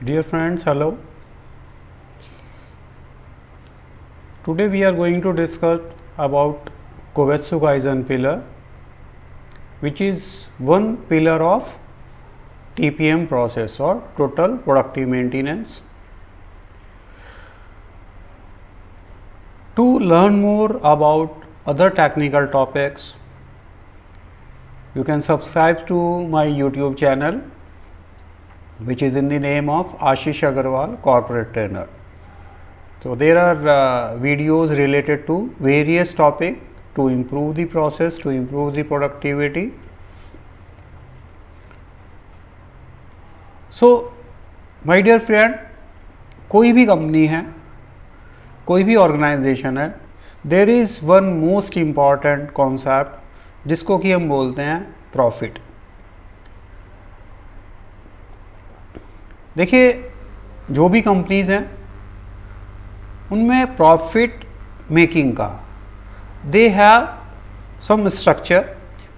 Dear friends, hello. Today we are going to discuss about Kovetsu Kaizen pillar, which is one pillar of TPM process or total productive maintenance. To learn more about other technical topics, you can subscribe to my YouTube channel, which is in the name of Ashish Agarwal Corporate Trainer. So there are videos related to various topics to improve the process, to improve the productivity. So my dear friend, कोई भी company है, कोई भी organization है, there is one most important concept जिसको कि हम बोलते हैं प्रॉफिट. देखिए, जो भी कंपनीज हैं उनमें प्रॉफिट मेकिंग का दे हैव सम स्ट्रक्चर.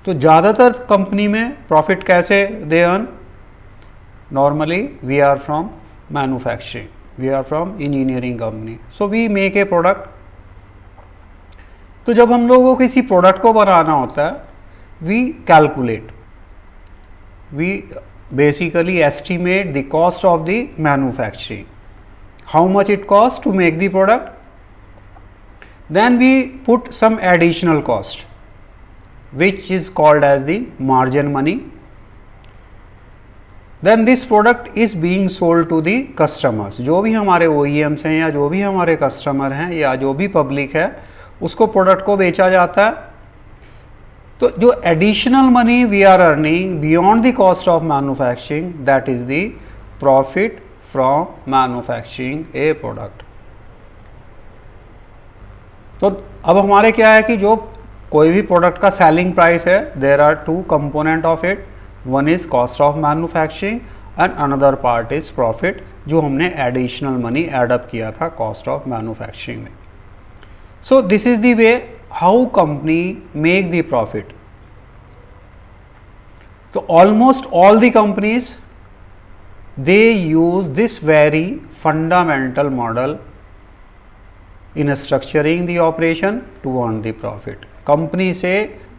तो ज़्यादातर कंपनी में प्रॉफिट कैसे they earn? Normally we are from manufacturing, we are from engineering company, so we make a product. तो जब हम लोगों को किसी प्रोडक्ट को बनाना होता है, we calculate, we basically estimate the cost of the manufacturing, how much it costs to make the product. Then we put some additional cost which is called as the margin money. Then this product is being sold to the customers. जो भी हमारे OEMs हैं या जो भी हमारे customer हैं या जो भी पब्लिक है, उसको प्रोडक्ट को बेचा जाता है. तो जो additional money we are earning beyond the cost of manufacturing, that is the profit from manufacturing a product. तो अब हमारे क्या है कि जो कोई भी प्रोडक्ट का सेलिंग प्राइस है, there are two component of it. One is cost of manufacturing and another part is profit, जो हमने एडिशनल मनी एडअप किया था कॉस्ट ऑफ मैन्युफैक्चरिंग में. सो this is the way how company make the profit. So almost all the companies, they use this very fundamental model in structuring the operation to earn the profit. Company से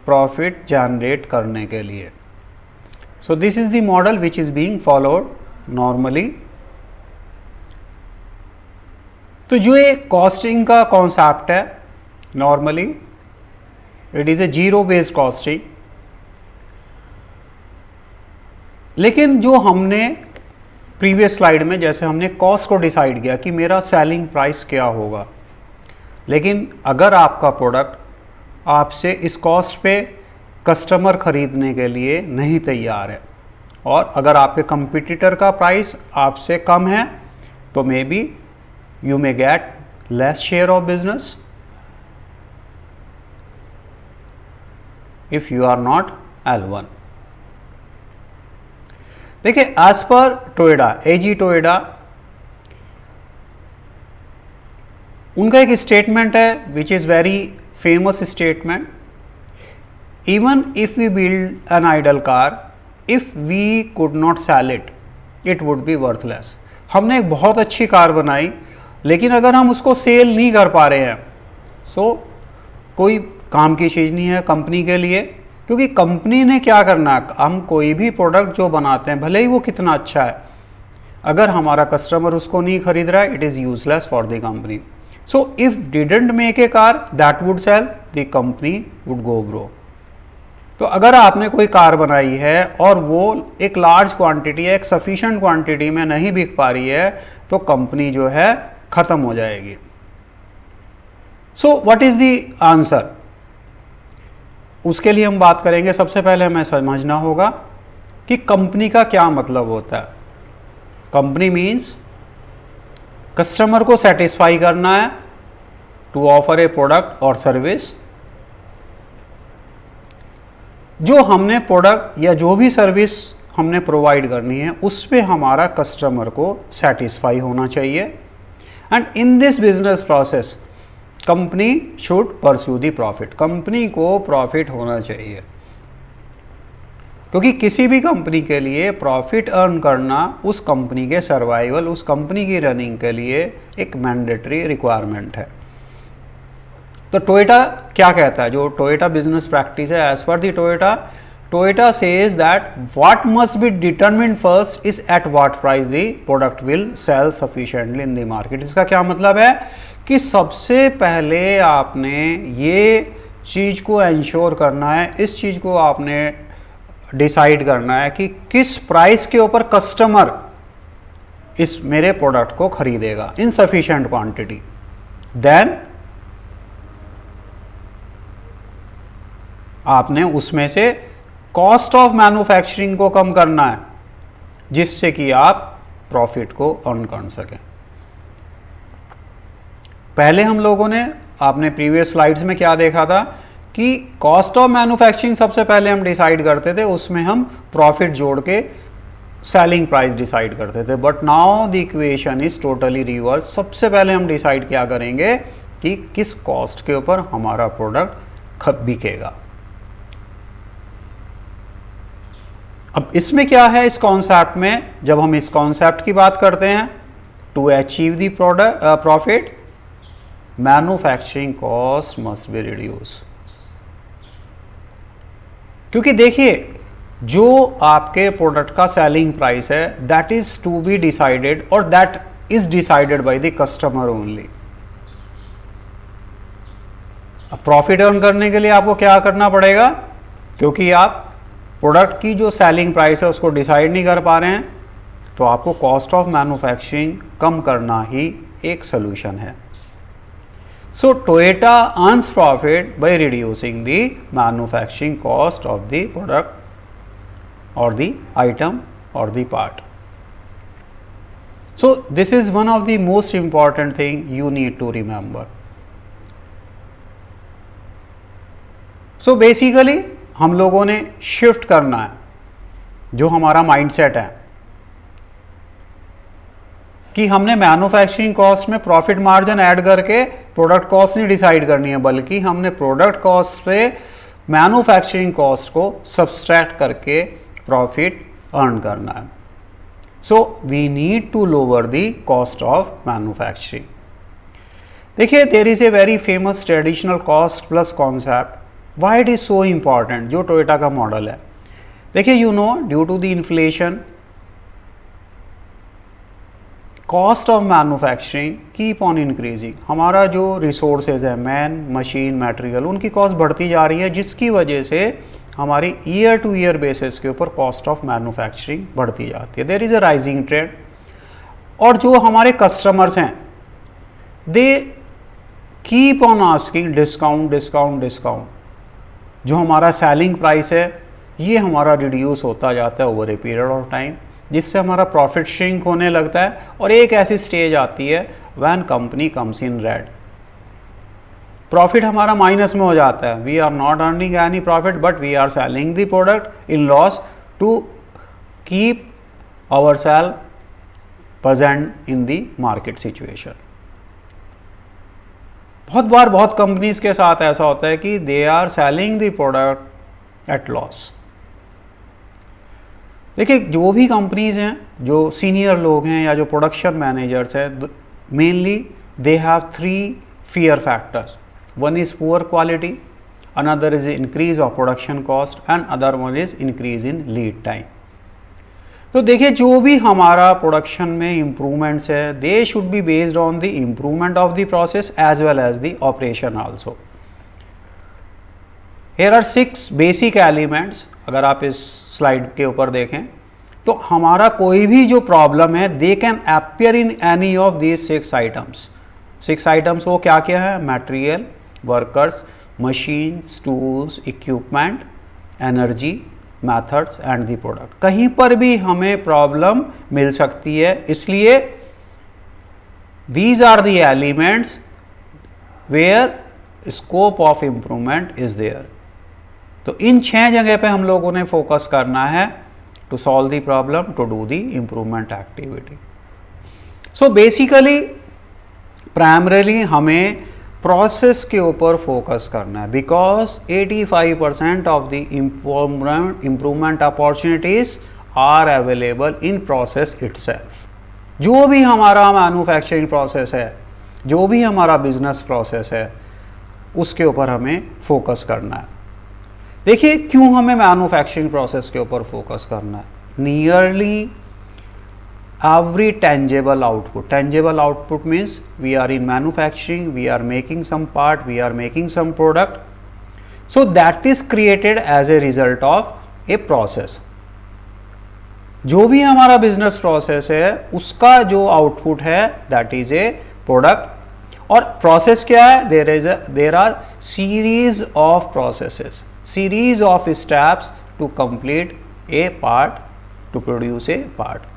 profit generate करने के लिए. So this is the model which is being followed normally. तो जो एक costing का concept है, normally it is a zero based costing. लेकिन जो हमने प्रीवियस स्लाइड में जैसे हमने कॉस्ट को डिसाइड किया कि मेरा सेलिंग प्राइस क्या होगा, लेकिन अगर आपका प्रोडक्ट आपसे इस कॉस्ट पे कस्टमर ख़रीदने के लिए नहीं तैयार है और अगर आपके कंपटीटर का प्राइस आपसे कम है, तो may be you may get less share of business if you are not L1. देखिए, एज पर टोयोटा, एजी टोयोटा, उनका एक स्टेटमेंट है which is very famous statement. Even if we build an idle car, if we could not sell it, it would be worthless. हमने एक बहुत अच्छी car बनाई, लेकिन अगर हम उसको सेल नहीं कर पा रहे हैं, सो कोई काम की चीज़ नहीं है कंपनी के लिए. क्योंकि कंपनी ने क्या करना है, हम कोई भी प्रोडक्ट जो बनाते हैं, भले ही वो कितना अच्छा है, अगर हमारा कस्टमर उसको नहीं खरीद रहा है, it is useless for the company. So if didn't make a car that would sell, the company would go broke. तो अगर आपने कोई कार बनाई है और वो एक लार्ज क्वांटिटी है, एक सफिशिएंट क्वांटिटी में नहीं बिक पा रही है, तो कंपनी जो है ख़त्म हो जाएगी. So what is the answer? उसके लिए हम बात करेंगे. सबसे पहले हमें समझना होगा कि कंपनी का क्या मतलब होता है. कंपनी मीन्स कस्टमर को सेटिस्फाई करना है, टू ऑफर ए प्रोडक्ट और सर्विस. जो हमने प्रोडक्ट या जो भी सर्विस हमने प्रोवाइड करनी है, उस पे हमारा कस्टमर को सेटिस्फाई होना चाहिए. And in this business process company should pursue the profit. Company को प्रॉफिट होना चाहिए. क्योंकि किसी भी कंपनी के लिए प्रॉफिट अर्न करना उस कंपनी के सर्वाइवल, उस कंपनी की रनिंग के लिए एक मैंडेटरी रिक्वायरमेंट है। तो टोयोटा क्या कहता है, जो टोयोटा बिजनेस प्रैक्टिस है, as per the Toyota says that what must be determined first is at what price the product will sell sufficiently in the market. इसका क्या मतलब है कि सबसे पहले आपने ये चीज़ को इंश्योर करना है, इस चीज़ को आपने डिसाइड करना है कि किस प्राइस के ऊपर कस्टमर इस मेरे प्रोडक्ट को खरीदेगा इन सफिशिएंट क्वांटिटी। देन आपने उसमें से कॉस्ट ऑफ मैन्युफैक्चरिंग को कम करना है, जिससे कि आप प्रॉफिट को अर्न कर सकें। पहले हम लोगों ने, आपने प्रीवियस स्लाइड्स में क्या देखा था कि कॉस्ट ऑफ मैन्युफैक्चरिंग सबसे पहले हम डिसाइड करते थे, उसमें हम प्रॉफिट जोड़ के सेलिंग प्राइस डिसाइड करते थे। But now the equation is totally reverse. सबसे पहले हम डिसाइड क्या करेंगे कि किस कॉस्ट के ऊपर हमारा प्रोडक्ट बिकेगा। अब इसमें क्या है, इस कॉन्सेप्ट में जब हम इस कॉन्सेप्ट की बात करते हैं, to achieve the product profit manufacturing cost must be reduce. क्योंकि देखिए, जो आपके प्रोडक्ट का सेलिंग प्राइस है that is to be decided और that is decided by the customer only. अब प्रॉफिट अर्न करने के लिए आपको क्या करना पड़ेगा, क्योंकि आप प्रोडक्ट की जो सेलिंग प्राइस है उसको डिसाइड नहीं कर पा रहे हैं, तो आपको कॉस्ट ऑफ मैन्युफैक्चरिंग कम करना ही एक सोल्यूशन है। So Toyota earns profit by reducing the manufacturing cost of the product और द आइटम और the part. So this is one of the most important thing you need to remember. So basically हम लोगों ने shift करना है, जो हमारा mindset है कि हमने मैन्युफैक्चरिंग कॉस्ट में प्रॉफिट मार्जिन ऐड करके प्रोडक्ट कॉस्ट नहीं डिसाइड करनी है, बल्कि हमने प्रोडक्ट कॉस्ट पे मैन्युफैक्चरिंग कॉस्ट को सब्सट्रैक्ट करके प्रॉफिट अर्न करना है। So we need to lower the cost of manufacturing. देखिए, there is a very famous traditional cost plus concept. Why it is so important, जो टोयोटा का model है। देखिए, you know, due to the inflation cost of manufacturing keep on increasing. हमारा जो resources है, man, machine, material, उनकी cost बढ़ती जा रही है, जिसकी वजह से हमारी ईयर टू ईयर बेसिस के ऊपर कॉस्ट ऑफ मैन्युफैक्चरिंग बढ़ती जाती है। There is a rising trend. और जो हमारे कस्टमर्स हैं, they keep on asking discount discount discount. जो हमारा सेलिंग प्राइस है ये हमारा रिड्यूस होता जाता है over a period of time, जिससे हमारा प्रॉफिट श्रिंक होने लगता है। और एक ऐसी स्टेज आती है when company comes in red, profit हमारा माइनस में हो जाता है। We are not earning any profit but we are selling the product in loss to keep our sale present in the market situation. बहुत बार बहुत कंपनीज के साथ ऐसा होता है कि they are selling the product at loss. देखिए, जो भी कंपनीज हैं, जो सीनियर लोग हैं या जो प्रोडक्शन मैनेजर्स हैं, mainly they have 3 fear factors. One is poor quality, another is increase of production cost and other one is increase in lead time. तो देखिए, जो भी हमारा प्रोडक्शन में इम्प्रूवमेंट्स है, they should be based on the improvement of the process as well as the operation also. Here are 6 basic elements. अगर आप इस स्लाइड के ऊपर देखें तो हमारा कोई भी जो प्रॉब्लम है, they can appear in any of these 6 items. 6 items वो क्या क्या है? Material, workers, machines, tools, equipment, energy, methods and the product. कहीं पर भी हमें प्रॉब्लम मिल सकती है, इसलिए these are the elements where scope of improvement is there। तो इन 6 जगह पे हम लोगों ने फोकस करना है to solve the problem, to do the improvement activity। So basically primarily हमें प्रोसेस के ऊपर फोकस करना है, because 85% of the improvement opportunities are available in process itself. जो भी हमारा मैन्युफैक्चरिंग प्रोसेस है, जो भी हमारा बिजनेस प्रोसेस है, उसके ऊपर हमें फोकस करना है। देखिए क्यों हमें मैन्युफैक्चरिंग प्रोसेस के ऊपर फोकस करना है। Nearly every tangible output means we are in manufacturing, we are making some part, we are making some product, so that is created as a result of a process. जो भी हमारा business process है उसका जो output है that is A product. और process क्या है? There R series of processes, series of steps to complete a part, to produce a part.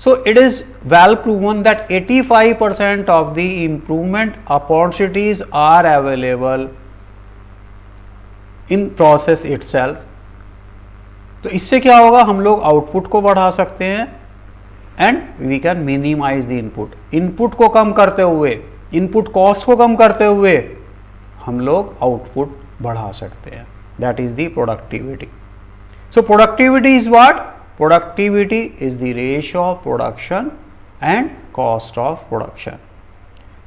So it is well proven that 85% of the improvement opportunities are available in process itself. तो इससे क्या होगा, हम लोग output को बढ़ा सकते हैं and we can minimize the input को कम करते हुए, इनपुट कॉस्ट को कम करते हुए हम लोग आउटपुट बढ़ा सकते हैं। That is the productivity. So productivity is what? Productivity is the ratio of production and cost of production.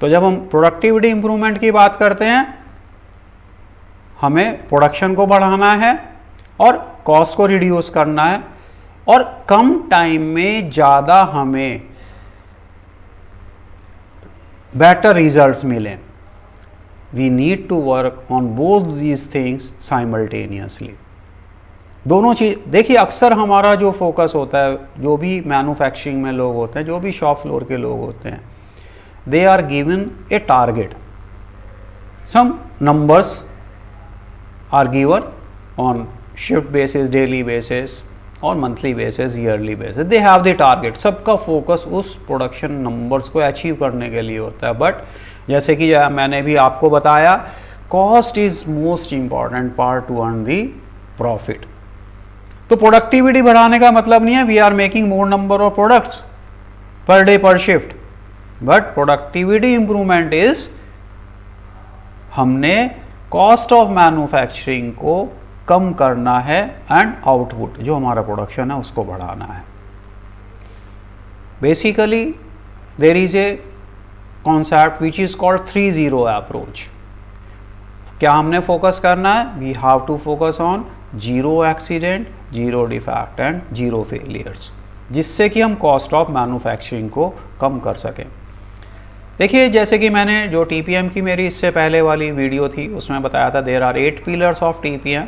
तो जब हम प्रोडक्टिविटी इंप्रूवमेंट की बात करते हैं, हमें प्रोडक्शन को बढ़ाना है और कॉस्ट को रिड्यूस करना है और कम टाइम में ज़्यादा हमें बेटर रिजल्ट्स मिलें। We need to work on both these things simultaneously. दोनों चीज देखिए, अक्सर हमारा जो फोकस होता है, जो भी मैन्युफैक्चरिंग में लोग होते हैं, जो भी शॉप फ्लोर के लोग होते हैं, they are given a target, some numbers are given on shift basis, daily basis और monthly basis, yearly basis. They have the target. सबका फोकस उस प्रोडक्शन नंबर्स को अचीव करने के लिए होता है। बट जैसे कि मैंने भी आपको बताया, cost is most important part to earn the profit. तो प्रोडक्टिविटी बढ़ाने का मतलब नहीं है we are making more number of products per day per shift, but productivity improvement is हमने कॉस्ट ऑफ मैन्युफैक्चरिंग को कम करना है एंड आउटपुट जो हमारा प्रोडक्शन है उसको बढ़ाना है। Basically there is a concept which is called 3-0 approach. क्या हमने फोकस करना है? We have to focus on 0 accident, 0 defect and 0 failures, जिससे कि हम कॉस्ट ऑफ मैन्युफैक्चरिंग को कम कर सकें। देखिए जैसे कि मैंने जो TPM की मेरी इससे पहले वाली वीडियो थी उसमें बताया था there are 8 pillars of TPM।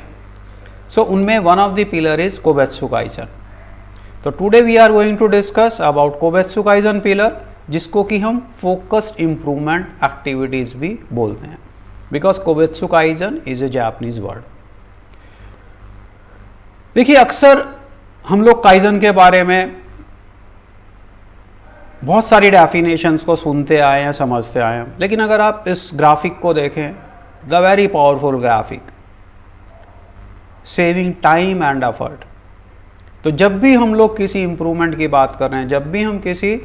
So उनमें one of the pillar is kobetsu kaizen. तो today we are going to discuss about kobetsu kaizen pillar, जिसको कि हम फोकस्ड इम्प्रूवमेंट एक्टिविटीज भी बोलते हैं, because kobetsu kaizen is a Japanese word. देखिए अक्सर हम लोग काइजन के बारे में बहुत सारी डेफिनेशंस को सुनते आए हैं, समझते आए हैं, लेकिन अगर आप इस ग्राफिक को देखें, the very powerful graphic, saving time and effort. तो जब भी हम लोग किसी इंप्रूवमेंट की बात कर रहे हैं, जब भी हम किसी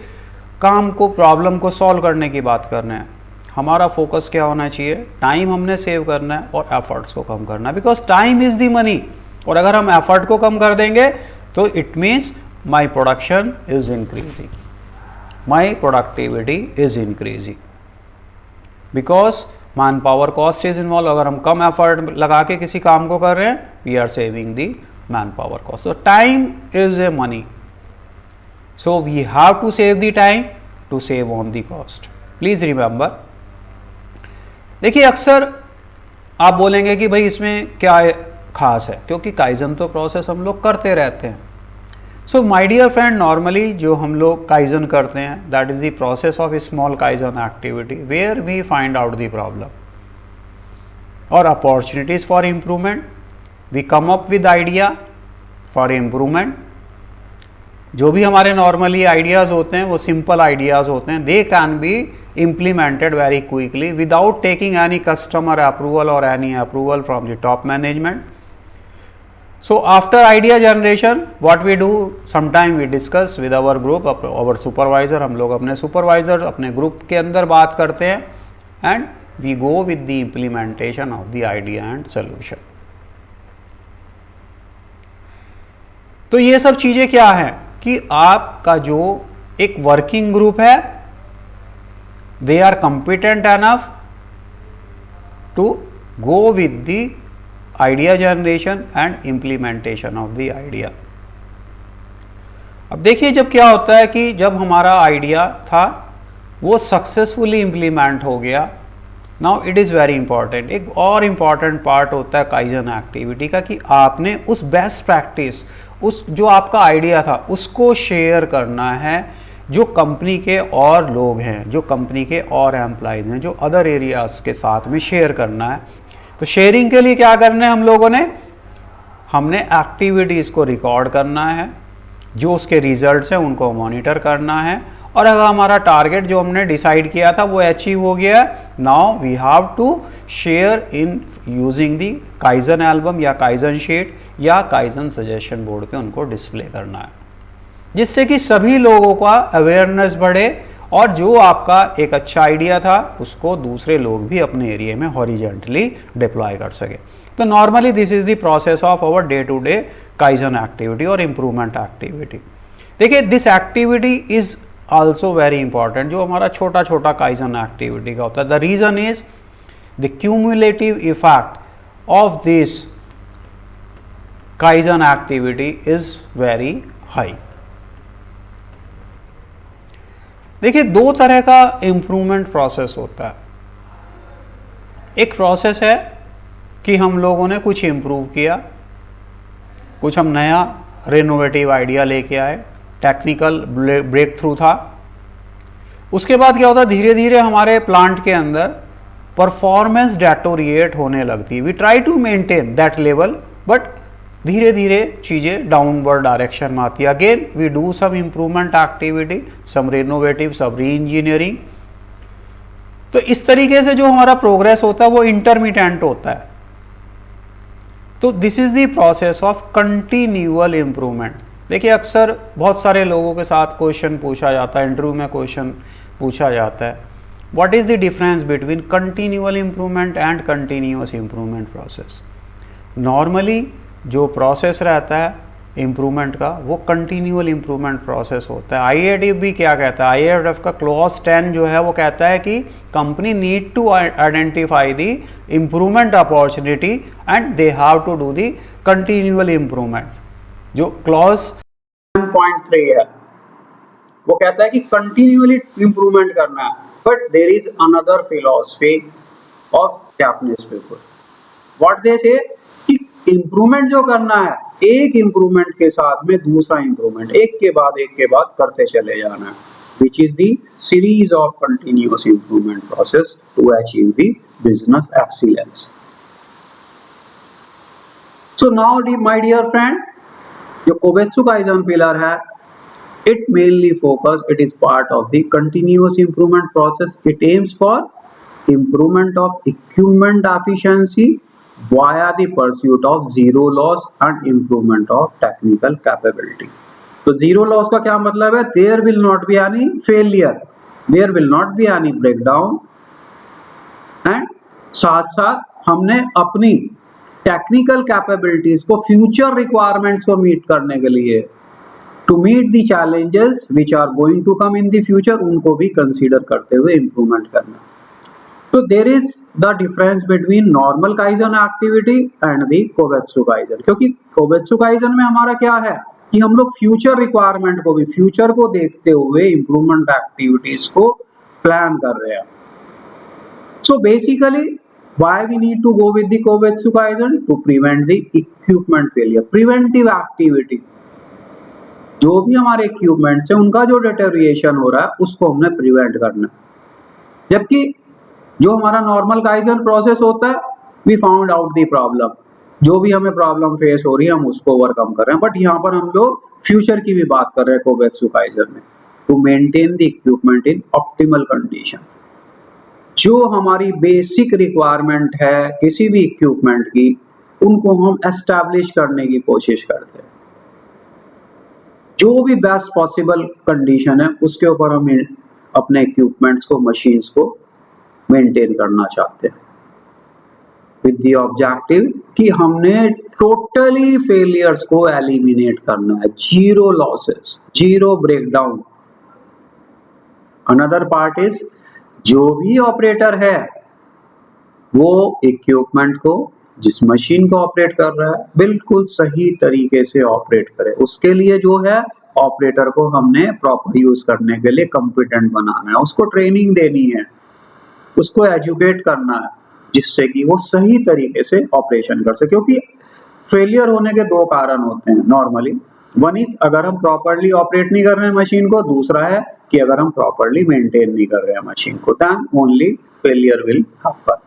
काम को, प्रॉब्लम को सॉल्व करने की बात कर रहे हैं, हमारा फोकस क्या होना चाहिए? टाइम हमने सेव करना है और एफर्ट्स को कम करना है, because time is the money. और अगर हम एफर्ट को कम कर देंगे तो it means my production is increasing, my productivity is increasing, because man power cost is involve. अगर हम कम एफर्ट लगा के किसी काम को कर रहे हैं, we are saving the man power cost. तो time is a money, so we have to save the time to save on the cost, please remember. देखिए अक्सर आप बोलेंगे कि भाई इसमें क्या खास है, क्योंकि काइजन तो प्रोसेस हम लोग करते रहते हैं। So my dear friend, normally जो हम लोग काइजन करते हैं that is the process of small kaizen activity where we find out the problem और opportunities for improvement. We come up with idea for improvement. जो भी हमारे नॉर्मली आइडियाज़ होते हैं वो सिंपल आइडियाज़ होते हैं, they can B implemented very quickly without taking any customer approval or any approval from the top management. So after idea generation, what we do, sometime we discuss with our group, our supervisor, हम लोग अपने supervisor, अपने group के अंदर बात करते हैं and we go with the implementation of the idea and solution. तो ये सब चीज़ें क्या है कि आपका जो एक वर्किंग ग्रुप है, they are competent enough to go with the idea generation and implementation of the idea. अब देखिए जब क्या होता है कि जब हमारा आइडिया था वो सक्सेसफुली इम्प्लीमेंट हो गया, now it is very important, एक और इम्पॉर्टेंट पार्ट होता है काइजन एक्टिविटी का कि आपने उस बेस्ट प्रैक्टिस, उस जो आपका आइडिया था उसको शेयर करना है जो कंपनी के और लोग हैं, जो कंपनी के और एम्प्लॉइज हैं, जो अदर एरियाज के साथ में शेयर करना है। तो शेयरिंग के लिए क्या करना है हम लोगों ने, हमने एक्टिविटीज़ को रिकॉर्ड करना है, जो उसके रिजल्ट्स हैं उनको मॉनिटर करना है, और अगर हमारा टारगेट जो हमने डिसाइड किया था वो अचीव हो गया, now we have to share in using the kaizen album या काइजन शीट या काइजन सजेशन बोर्ड पे उनको डिस्प्ले करना है, जिससे कि सभी लोगों का अवेयरनेस बढ़े और जो आपका एक अच्छा आइडिया था उसको दूसरे लोग भी अपने एरिया में हॉरिजॉन्टली डिप्लॉय कर सके। तो normally this is the process of our day to day kaizen activity और इम्प्रूवमेंट एक्टिविटी। देखिए this activity is also very important, जो हमारा छोटा छोटा काइजन एक्टिविटी का होता है। The reason is the cumulative effect of this kaizen activity is very high. देखिए दो तरह का इम्प्रूवमेंट प्रोसेस होता है। एक प्रोसेस है कि हम लोगों ने कुछ इम्प्रूव किया, कुछ हम नया रेनोवेटिव आइडिया लेके आए, टेक्निकल ब्रेक थ्रू था। उसके बाद क्या होता है, धीरे धीरे हमारे प्लांट के अंदर परफॉर्मेंस डेटोरिएट होने लगती है। We try to maintain that level, but धीरे धीरे चीज़ें डाउनवर्ड डायरेक्शन में आती है। Again we do some improvement activity, some renovative, some reengineering. तो इस तरीके से जो हमारा प्रोग्रेस होता है वो इंटरमीडिएट होता है। तो this is the process of continual improvement. देखिए अक्सर बहुत सारे लोगों के साथ क्वेश्चन पूछा जाता है, इंटरव्यू में क्वेश्चन पूछा जाता है, what is the difference between continual improvement and continuous improvement process. Normally जो प्रोसेस रहता है इम्प्रूवमेंट का वो कंटिन्यूअल इम्प्रूवमेंट प्रोसेस होता है। आईएडीएफ भी क्या कहता है, आईएडीएफ का क्लॉज 10 जो है वो कहता है कि company need to identify the improvement opportunity and they have to do the continual improvement. जो क्लॉज 1.3 है वो कहता है कि कंटिन्यूअली इम्प्रूवमेंट करना है, but there is another philosophy of Japanese people, what they say कि इम्प्रूवमेंट जो करना है एक इम्प्रूवमेंट के साथ में दूसरा इम्प्रूवमेंट एक के बाद करते चले जाना है, which is the series of continuous improvement process to achieve the business excellence. So now my dear friend, जो कोबेत्सु काइजन पिलर है, it mainly focus, it is part of the continuous improvement process. It aims for improvement of equipment efficiency via the pursuit of zero loss and improvement of technical capability. तो zero loss का क्या मतलब है, there will not be any failure, there will not be any breakdown, and साथ साथ हमने अपनी technical capabilities को फ्यूचर रिक्वायरमेंट्स को मीट करने के लिए, to meet the challenges which are going to come in the future, उनको भी कंसीडर करते हुए इंप्रूवमेंट करना। तो there is the difference between normal kaizen activity and the kobetsu kaizen, क्योंकि कोबेत्सु काइजन में हमारा क्या है कि हम लोग फ्यूचर रिक्वायरमेंट को भी, फ्यूचर को देखते हुए इंप्रूवमेंट एक्टिविटीज को प्लान कर रहे हैं। So basically why we need to go with the kobetsu kaizen, to prevent the equipment failure, preventive activity, जो भी हमारे इक्विपमेंट्स है उनका जो डिटेरियोरेशन हो रहा है उसको हमने प्रिवेंट करना है। जबकि जो हमारा नॉर्मल काइजन प्रोसेस होता है, we found out the problem, जो भी हमें प्रॉब्लम फेस हो रही है हम उसको ओवरकम कर रहे हैं। बट यहाँ पर हम लोग फ्यूचर की भी बात कर रहे हैं कोबेत्सु काइजन में, to maintain the equipment in optimal condition. जो हमारी बेसिक रिक्वायरमेंट है किसी भी इक्विपमेंट की, उनको हम एस्टैब्लिश करने की कोशिश करते हैं। जो भी बेस्ट पॉसिबल कंडीशन है उसके ऊपर हम अपने इक्विपमेंट्स को, मशीन्स को मेंटेन करना चाहते हैं विद द ऑब्जेक्टिव कि हमने टोटली फेलियर्स को एलिमिनेट करना है, zero losses, zero breakdown. Another part is जो भी ऑपरेटर है वो इक्विपमेंट को, जिस मशीन को ऑपरेट कर रहा है, बिल्कुल सही तरीके से ऑपरेट करे। उसके लिए जो है ऑपरेटर को हमने प्रॉपर यूज करने के लिए कॉम्पिटेंट बनाना है, उसको ट्रेनिंग देनी है, उसको एजुकेट करना है, जिससे कि वो सही तरीके से ऑपरेशन कर सके। क्योंकि फेलियर होने के दो कारण होते हैं नॉर्मली। वन इज अगर हम प्रॉपरली ऑपरेट नहीं कर रहे हैं मशीन को, दूसरा है कि अगर हम प्रॉपरली मेंटेन नहीं कर रहे हैं मशीन को, then only failure will happen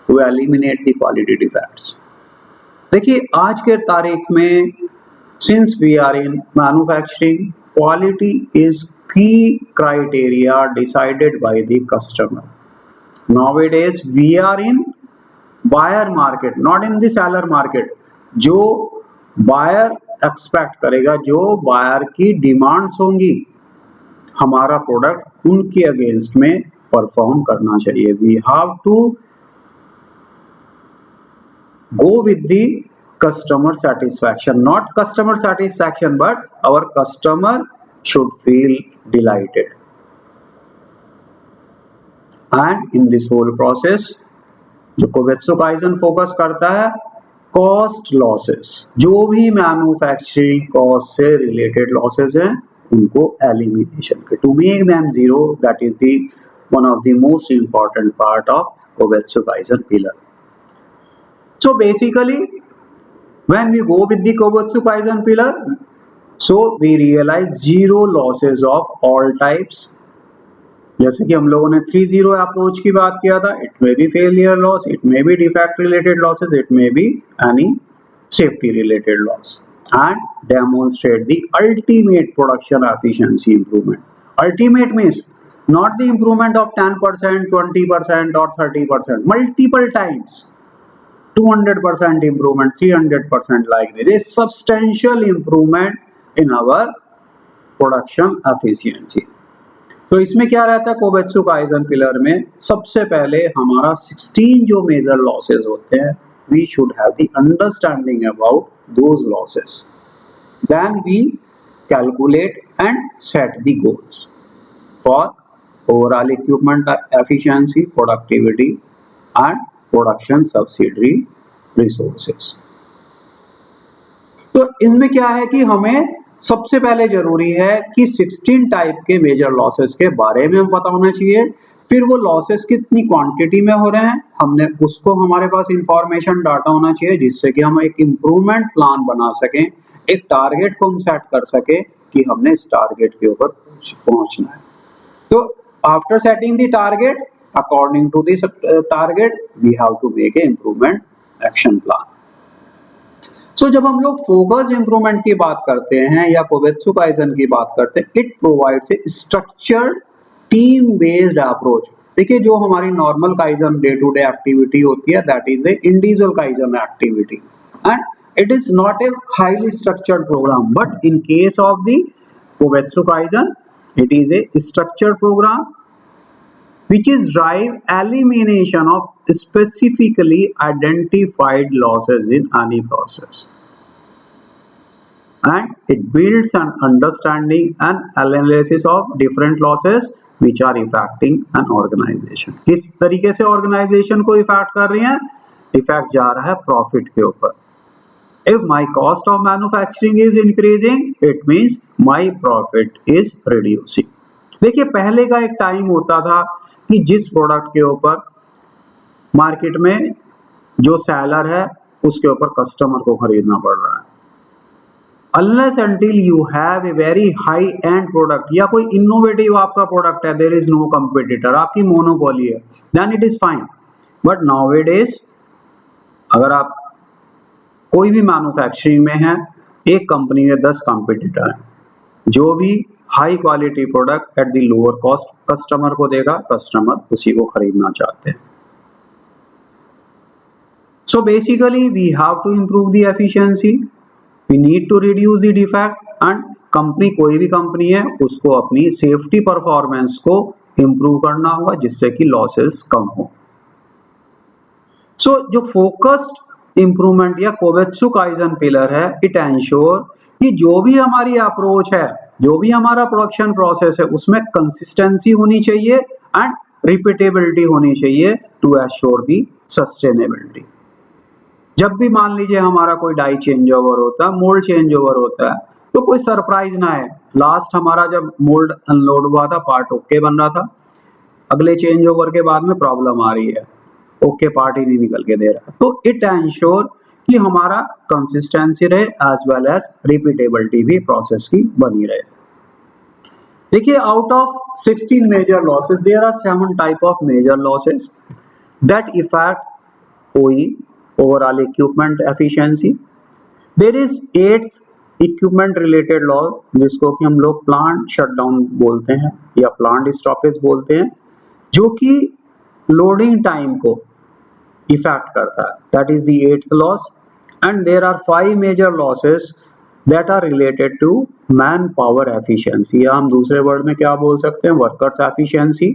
to eliminate the quality defects. देखिए आज के तारीख में since we are in manufacturing, quality is key criteria decided by the customer. Nowadays we are in buyer market, not in the seller market। जो buyer expect करेगा, जो buyer की demands होंगी, हमारा प्रोडक्ट उनके अगेंस्ट में परफॉर्म करना चाहिए। We have to go with the customer satisfaction, not customer satisfaction, but our customer should feel delighted। And in this whole process जो कोवेत्सु काइजन फोकस करता है, कॉस्ट लॉसेस, जो भी मैन्युफैक्चरिंग कॉस्ट से रिलेटेड लॉसेस हैं उनको एलिमिनेशन के, to make them zero. That is the one of the most important part of kobetsu kaizen pillar. So basically when we go with the Kovetsu Kaizen pillar, so we realize zero losses of all types। जैसे कि हम लोगों ने 3-0 approach की बात किया था, it may B failure loss, it may B defect related losses, it may be any safety related loss, and demonstrate the ultimate production efficiency improvement. Ultimate means not the improvement of 10%, 20% or 30%, multiple times, 200% improvement, 300%, like this, a substantial improvement in our production efficiency। तो इसमें क्या रहता है कोवेत्सु kaizen pillar में, सबसे पहले हमारा 16 जो मेजर लॉसेस होते हैं, we should have the understanding about those losses, then we calculate and set the goals for overall equipment efficiency, productivity and production subsidiary resources. तो इनमें क्या है कि हमें सबसे पहले जरूरी है कि 16 टाइप के मेजर लॉसेस के बारे में हम पता होना चाहिए। फिर वो लॉसेस कितनी क्वांटिटी में हो रहे हैं, हमने उसको, हमारे पास इंफॉर्मेशन डाटा होना चाहिए, जिससे कि हम एक इम्प्रूवमेंट प्लान बना सकें, एक टारगेट को हम सेट कर सके कि हमने इस टारगेट के ऊपर पहुंचना है। तो after setting the target, according to this target we have to make a improvement action plan. So जब हम लोग फोकस्ड इंप्रूवमेंट की बात करते हैं या कोवेत्सु काइजन की बात करते हैं, it provides a structured team based approach. देखिए जो हमारी normal kaizen day to day activity होती है, that is a individual kaizen activity, and it is not a highly structured program, but in case of the kobetsu kaizen it is a structured program which is drive elimination of specifically identified losses in any process, and it builds an understanding and analysis of different losses which are affecting an organization। किस तरीके से organization को effect कर रही हैं, effect जा रहा है प्रॉफिट के ऊपर। If my cost of manufacturing is increasing, it means my profit is reducing। देखिए पहले का एक टाइम होता था कि जिस प्रोडक्ट के ऊपर मार्केट में जो सेलर है उसके ऊपर कस्टमर को खरीदना पड़ रहा है। Unless until you have a very high end product या कोई इनोवेटिव आपका प्रोडक्ट है, there is no competitor, आपकी मोनोपोली है, then it is fine। But nowadays अगर आप कोई भी मैन्युफैक्चरिंग में है, एक कंपनी के 10 कॉम्पिटिटर हैं, जो भी high quality product at the lower cost customer को देगा, कस्टमर उसी को खरीदना चाहते हैं। So basically we have to improve the efficiency, we need to reduce the defect, and company, कोई भी कंपनी है, उसको अपनी सेफ्टी परफॉर्मेंस को इंप्रूव करना होगा जिससे कि लॉसेस कम हो। सो जो फोकस्ड इंप्रूवमेंट या कोवेत्सु काइजन पिलर है, इट एंश्योर कि जो भी हमारी अप्रोच है, जो भी हमारा प्रोडक्शन प्रोसेस है, उसमें कंसिस्टेंसी होनी चाहिए एंड रिपीटेबिलिटी होनी चाहिए टू एश्योर दी सस्टेनेबिलिटी। जब भी मान लीजिए हमारा कोई डाई चेंज ओवर होता है, मोल्ड चेंज ओवर होता है, तो कोई सरप्राइज ना है। लास्ट हमारा जब मोल्ड अनलोड हुआ था, पार्ट ओके बन रहा था, अगले चेंज ओवर के बाद में प्रॉब्लम आ रही है, ओके पार्ट ही नहीं निकल के दे रहा। तो इट एंश्योर कि हमारा कंसिस्टेंसी रहे एज वेल एज रिपीटेबिलिटी भी प्रोसेस की बनी रहे। देखिए, out of 16 major losses there are 7 type of major losses that effect OE overall equipment efficiency. There is 8th equipment related loss जिसको कि हम लोग प्लांट शटडाउन बोलते हैं या प्लांट स्टॉपेज बोलते हैं, जो कि लोडिंग टाइम को इफेक्ट करता है। That is the 8th loss. And there are 5 major losses that are related to man power efficiency, या हम दूसरे वर्ड में क्या बोल सकते हैं, workers efficiency.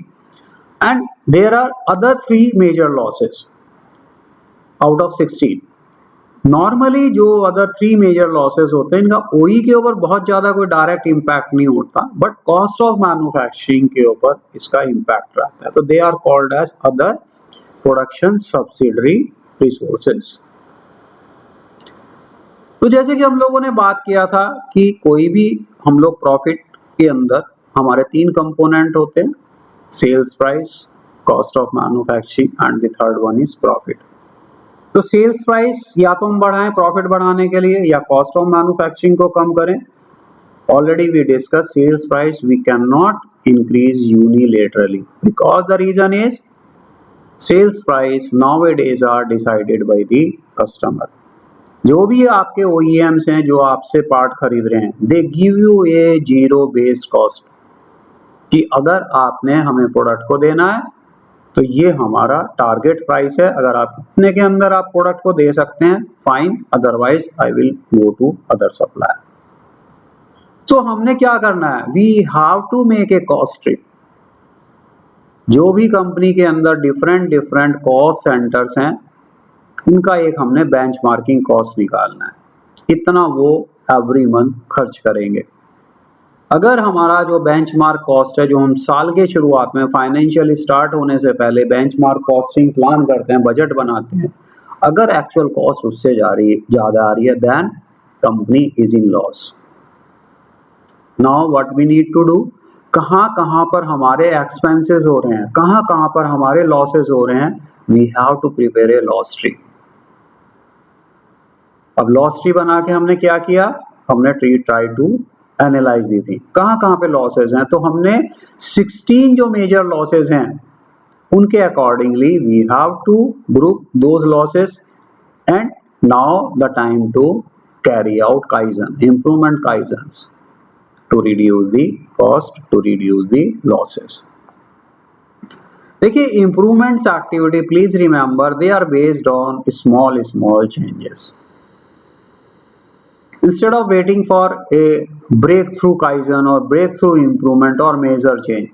And there are other 3 major losses out of 16। Normally जो अदर 3 मेजर लॉसेस होते हैं, इनका OE के ऊपर बहुत ज्यादा कोई डायरेक्ट इंपैक्ट नहीं होता, बट कॉस्ट ऑफ मैन्युफैक्चरिंग के ऊपर इसका इंपैक्ट रहता है। तो they are called as other production subsidiary resources. तो जैसे कि हम लोगों ने बात किया था कि कोई भी हम लोग प्रॉफिट के अंदर हमारे 3 कंपोनेंट होते हैं, sales price, cost of manufacturing and the third one is profit. तो सेल्स प्राइस या तो हम बढ़ाएं प्रॉफिट बढ़ाने के लिए, या कॉस्ट ऑफ मैन्युफैक्चरिंग को कम करें। Already we discuss sales price we can not increase unilaterally because the reason is sales price nowadays are decided by the customer. जो भी आपके OEMs हैं जो आपसे पार्ट खरीद रहे हैं, they give U A zero based cost कि अगर आपने हमें प्रोडक्ट को देना है तो ये हमारा टारगेट प्राइस है, अगर आप इतने के अंदर आप प्रोडक्ट को दे सकते हैं fine, otherwise I will go to other supplier. तो हमने क्या करना है, we have to make a cost strip. जो भी कंपनी के अंदर डिफरेंट कॉस्ट सेंटर्स हैं, उनका एक हमने बेंचमार्किंग कॉस्ट निकालना है, कितना वो एवरी मंथ खर्च करेंगे। अगर हमारा जो बेंचमार्क कॉस्ट है, जो हम साल के शुरुआत में फाइनेंशियल स्टार्ट होने से पहले बेंचमार्क कॉस्टिंग प्लान करते हैं, बजट बनाते हैं, अगर एक्चुअल कॉस्ट उससे ज्यादा आ रही है, then company is in loss. Now what we need to do, कहां पर हमारे एक्सपेंसेस हो रहे हैं, कहां पर हमारे लॉसेस हो रहे हैं, we have to prepare a loss tree. अब लॉस ट्री बना के हमने क्या किया, हमने ट्राई टू एनालाइज दी थी कहां पे लॉसेस हैं। तो हमने 16 जो मेजर लॉसेस हैं उनके accordingly we have to group those losses, and now the time to carry out kaizen, improvement kaizens to reduce the cost, to reduce the losses. देखिए, improvements activity please remember they are based on small changes. Instead of waiting for a breakthrough Kaizen or breakthrough improvement or major change,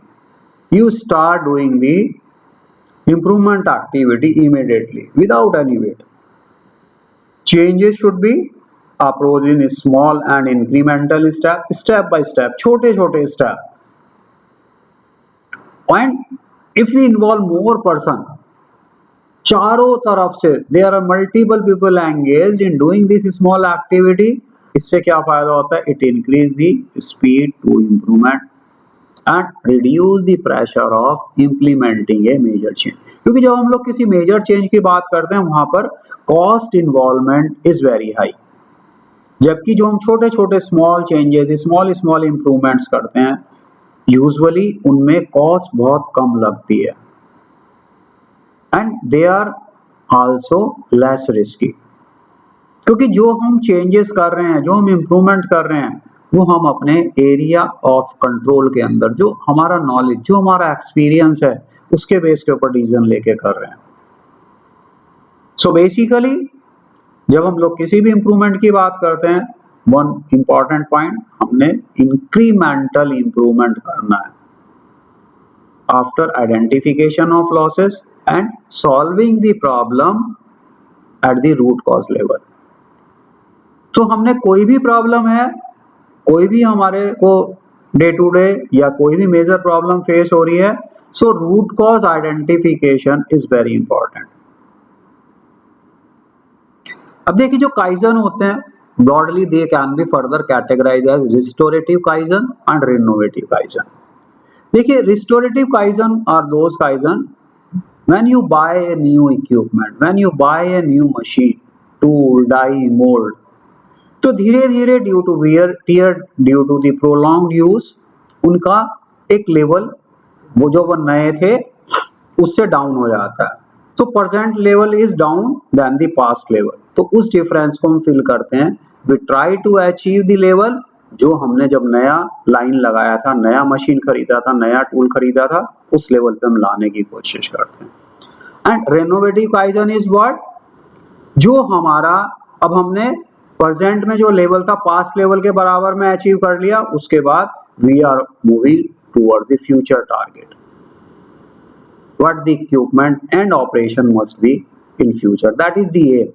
you start doing the improvement activity immediately without any wait. Changes should be approached in small and incremental step by step, छोटे step. And if we involve more person, चारों तरफ से there are multiple people engaged in doing this small activity, इससे क्या फायदा होता है, it increase the speed to improvement and reduce the pressure of implementing a major change. क्योंकि जब हम लोग किसी मेजर चेंज की बात करते हैं, वहां पर cost involvement is very high, जबकि जो हम छोटे स्मॉल चेंजेस, स्मॉल इम्प्रूवमेंट्स करते हैं, यूजुअली उनमें कॉस्ट बहुत कम लगती है and they are also less risky. क्योंकि जो हम चेंजेस कर रहे हैं, जो हम इम्प्रूवमेंट कर रहे हैं, वो हम अपने एरिया ऑफ कंट्रोल के अंदर, जो हमारा नॉलेज, जो हमारा एक्सपीरियंस है, उसके बेस के ऊपर डिसीजन लेके कर रहे हैं। सो बेसिकली जब हम लोग किसी भी इम्प्रूवमेंट की बात करते हैं, वन इंपॉर्टेंट पॉइंट, हमने इंक्रीमेंटल इम्प्रूवमेंट करना है। after identification of losses and solving the problem at the root cause level. तो हमने कोई भी प्रॉब्लम है, कोई भी हमारे को डे टू डे या कोई भी मेजर प्रॉब्लम फेस हो रही है, so root cause identification is very important. अब देखिए जो काइजन होते हैं, broadly they can be further categorize as restorative kaizen and renovative kaizen. देखिए restorative kaizen are those kaizen when you buy a new equipment, when you buy a new machine, tool, die, mold, तो धीरे धीरे due to wear tear, due to the prolonged use, उनका एक level वो जो वो नए थे उससे डाउन हो जाता है. तो present level is down than the past level. तो उस डिफरेंस को हम फिल करते हैं. We try to achieve the level जो हमने जब नया लाइन लगाया था, नया मशीन खरीदा था, नया टूल खरीदा था, उस लेवल पे हम लाने की कोशिश करते हैं. And renovative kaizen is what, जो हमारा अब हमने प्रेजेंट में जो लेवल था पास्ट लेवल के बराबर में अचीव कर लिया, उसके बाद we are moving toward the future target, what the equipment and operation must be in future, that is the aim.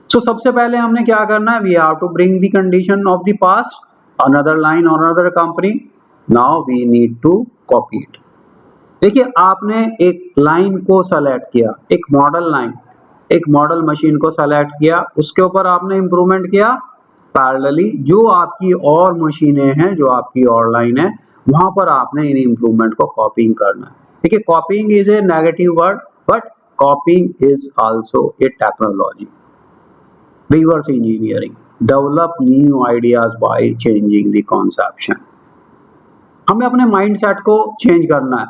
सो सबसे पहले हमने क्या करना है, we have to bring the condition of the past, another line और another company, now we need to copy it. देखिए आपने एक लाइन को सेलेक्ट किया, एक मॉडल लाइन, एक मॉडल मशीन को सेलेक्ट किया, उसके ऊपर आपने इंप्रूवमेंट किया. पैरेलली जो आपकी और मशीनें हैं, जो आपकी और लाइन है, वहां पर आपने इन इंप्रूवमेंट को कॉपिंग करना है. देखिए कॉपिंग is a negative word, but कॉपिंग is also a technology. Reverse engineering, develop new ideas by changing the conception. हमें अपने माइंडसेट को चेंज करना है.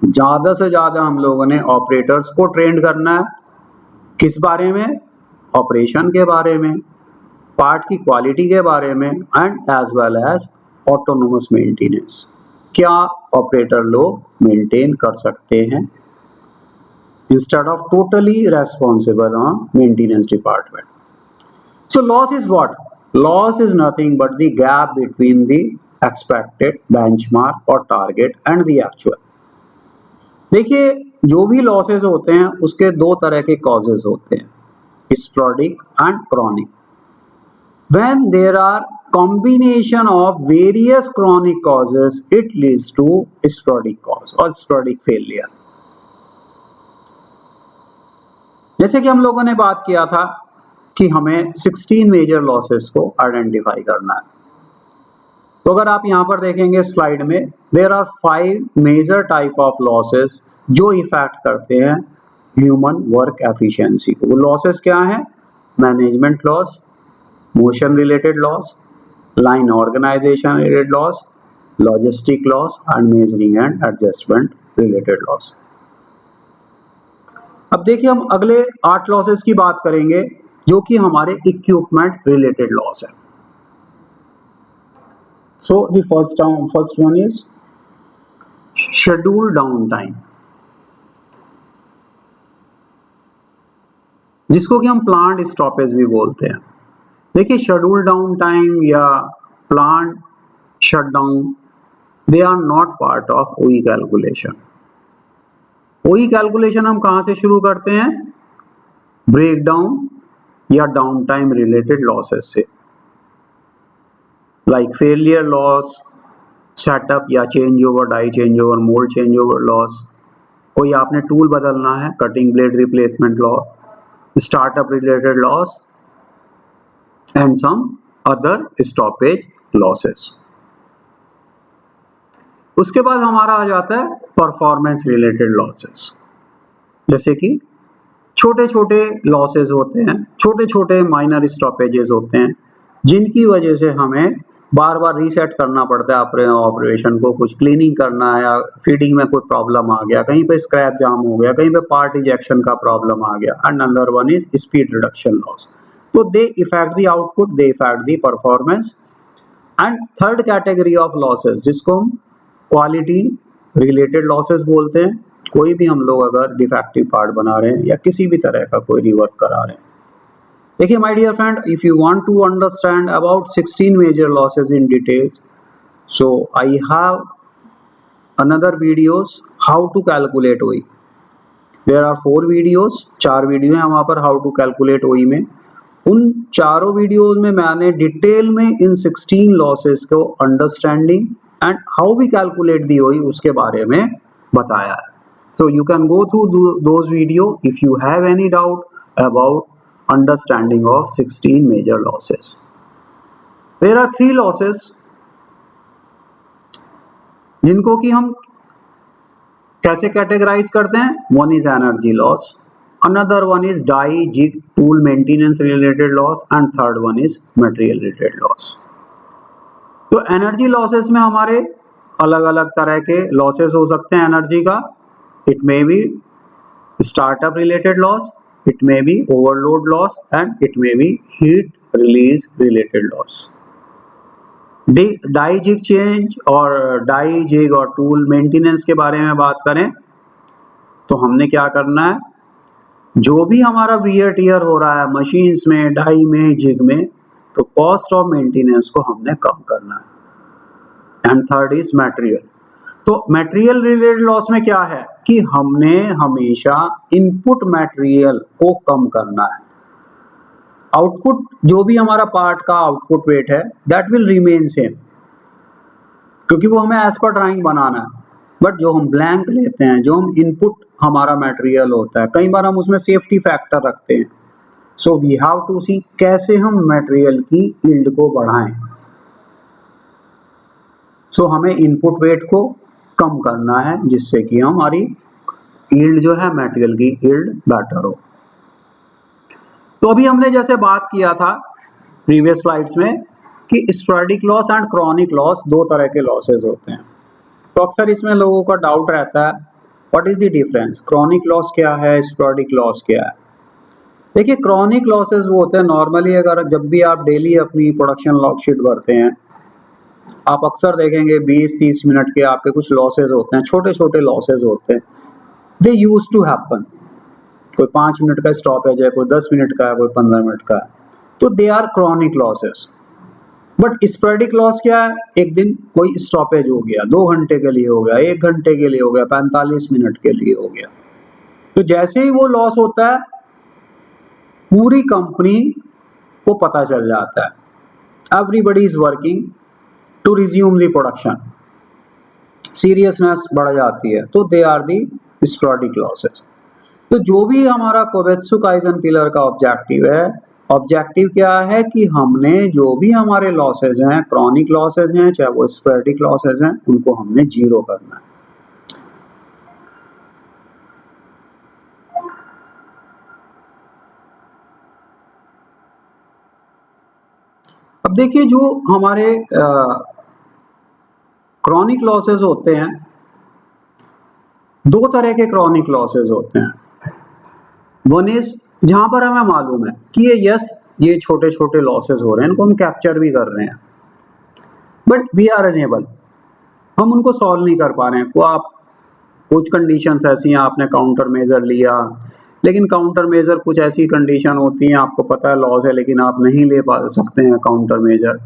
ज्यादा से ज्यादा हम लोगों ने ऑपरेटर्स को ट्रेन करना है. किस बारे में? ऑपरेशन के बारे में, पार्ट की क्वालिटी के बारे में, and as well as autonomous maintenance. क्या ऑपरेटर लोग मेंटेन कर सकते हैं instead of totally responsible on maintenance department. So loss is what? Loss is nothing but the gap between the expected benchmark or target and the actual. देखिए जो भी losses होते हैं उसके दो तरह के कॉजेज होते हैं, sporadic and chronic. When there are combination of various chronic causes, it leads to sporadic cause or sporadic failure. जैसे कि हम लोगों ने बात किया था कि हमें 16 मेजर लॉसेस को आइडेंटिफाई करना है. तो अगर आप यहां पर देखेंगे स्लाइड में, there are 5 major type of losses जो इफेक्ट करते हैं ह्यूमन वर्क एफिशिएंसी को. वो लॉसेस क्या हैं? Management loss, motion related loss, line organization related loss, logistic loss and measuring and adjustment related loss. अब देखिए हम अगले 8 लॉसेस की बात करेंगे जो कि हमारे इक्विपमेंट रिलेटेड लॉस है. So the first one is schedule down time, जिसको कि हम प्लांट स्टॉपेज भी बोलते हैं. देखिए शेड्यूल डाउन टाइम या plant shutdown, they are not part of OE calculation. OE calculation हम कहां से शुरू करते हैं? ब्रेकडाउन या डाउन टाइम रिलेटेड लॉसेस से, लाइक फेलियर लॉस, सेटअप या change over, die change over, mold change over loss, कोई आपने टूल बदलना है, cutting blade replacement loss, startup related loss and some other stoppage losses. उसके बाद हमारा आ जाता है परफॉर्मेंस रिलेटेड लॉसेस, जैसे कि छोटे छोटे लॉसेस होते हैं, छोटे छोटे माइनर स्टॉपेजेस होते हैं, जिनकी वजह से हमें बार बार रीसेट करना पड़ता है अपने ऑपरेशन को. कुछ क्लीनिंग करना है या फीडिंग में कोई प्रॉब्लम आ गया, कहीं पे स्क्रैप जाम हो गया, कहीं पे पार्ट इजेक्शन का प्रॉब्लम आ गया. And another one is speed reduction loss. तो they effect the output, they effect the performance. And third category of losses जिसको हम क्वालिटी रिलेटेड लॉसेस बोलते हैं. कोई भी हम लोग अगर डिफेक्टिव पार्ट बना रहे हैं या किसी भी तरह का कोई रिवर्क करा रहे हैं. देखिए my dear friend, if you want to understand about 16 major losses in details, so I have another videos how to calculate OE. There are 4 videos, 4 video हैं वहाँ पर how to calculate OE में। उन चारों वीडियोस में मैंने detail में इन 16 लॉसेस को understanding and how we calculate the OE उसके बारे में बताया है। So you can go through those video if you have any doubt about understanding of 16 major losses. There are 3 losses जिनको कि हम कैसे कैटेगराइज करते हैं। One is energy loss, another one is die jig tool maintenance related loss and third one is material related loss. तो energy losses में हमारे अलग अलग तरह के लॉसेस हो सकते हैं एनर्जी का। It may be startup related loss, it may be overload loss and it may be heat release related loss. Die jig change और डाई जिग और टूल मेंटेनेंस के बारे में बात करें तो हमने क्या करना है, जो भी हमारा वियर टियर हो रहा है मशीन्स में, डाई में, जिग में, तो कॉस्ट ऑफ मेंटेनेंस को हमने कम करना है। And third is material. तो मटेरियल रिलेटेड लॉस में क्या है कि हमने हमेशा इनपुट मटेरियल को कम करना है। आउटपुट जो भी हमारा पार्ट का आउटपुट वेट है दैट विल रिमेन सेम, क्योंकि वो हमें एज पर ड्राइंग बनाना है। बट जो हम ब्लैंक लेते हैं, जो हम इनपुट हमारा मटेरियल होता है, कई बार हम उसमें सेफ्टी फैक्टर रखते हैं। सो वी हैव टू सी कैसे हम मटेरियल की यील्ड को बढ़ाएं। सो हमें इनपुट वेट को कम करना है जिससे कि हमारी यील्ड जो है मटेरियल की यील्ड बेटर हो। तो अभी हमने जैसे बात किया था प्रीवियस स्लाइड्स में कि sporadic loss and chronic loss दो तरह के लॉसेस होते हैं। तो अक्सर इसमें लोगों का डाउट रहता है what is the difference, chronic loss क्या है, स्पोरेडिक लॉस क्या है। देखिए क्रॉनिक लॉसेस वो होते हैं नॉर्मली, अगर जब भी आप डेली अपनी प्रोडक्शन लॉग शीट भरते हैं आप अक्सर देखेंगे 20-30 मिनट के आपके कुछ लॉसेस होते हैं, छोटे छोटे लॉसेस होते हैं। दे यूज टू हैपन, कोई 5 मिनट का स्टॉपेज है, कोई 10 मिनट का है, कोई 15 मिनट का है, तो they are chronic losses. But sporadic loss क्या है, एक दिन कोई स्टॉपेज हो गया, 2 घंटे के लिए हो गया, 1 घंटे के लिए हो गया, 45 मिनट के लिए हो गया, तो जैसे ही वो लॉस होता है पूरी कंपनी को पता चल जाता है। Everybody is working to resume the production, seriousness बढ़ जाती है, तो they are the sporadic losses. तो जो भी हमारा कोवेत्सु काइजन पिलर का ऑब्जेक्टिव है, ऑब्जेक्टिव क्या है कि हमने जो भी हमारे लॉसेस हैं, क्रॉनिक लॉसेस हैं चाहे वो स्पोरेडिक लॉसेस हैं, उनको हमने जीरो करना है। अब देखिए जो हमारे क्रॉनिक लॉसेस होते हैं, दो तरह के क्रॉनिक लॉसेस होते हैं। वन इज जहां पर हमें मालूम है कि ये छोटे छोटे लॉसेस हो रहे हैं, इनको हम कैप्चर भी कर रहे हैं, बट वी आर अनेबल, हम उनको सॉल्व नहीं कर पा रहे हैं। कुछ कंडीशंस ऐसी हैं, आपने काउंटर मेजर लिया, लेकिन काउंटर मेजर कुछ ऐसी कंडीशन होती हैं, आपको पता है लॉस है लेकिन आप नहीं ले पा सकते हैं काउंटर मेजर,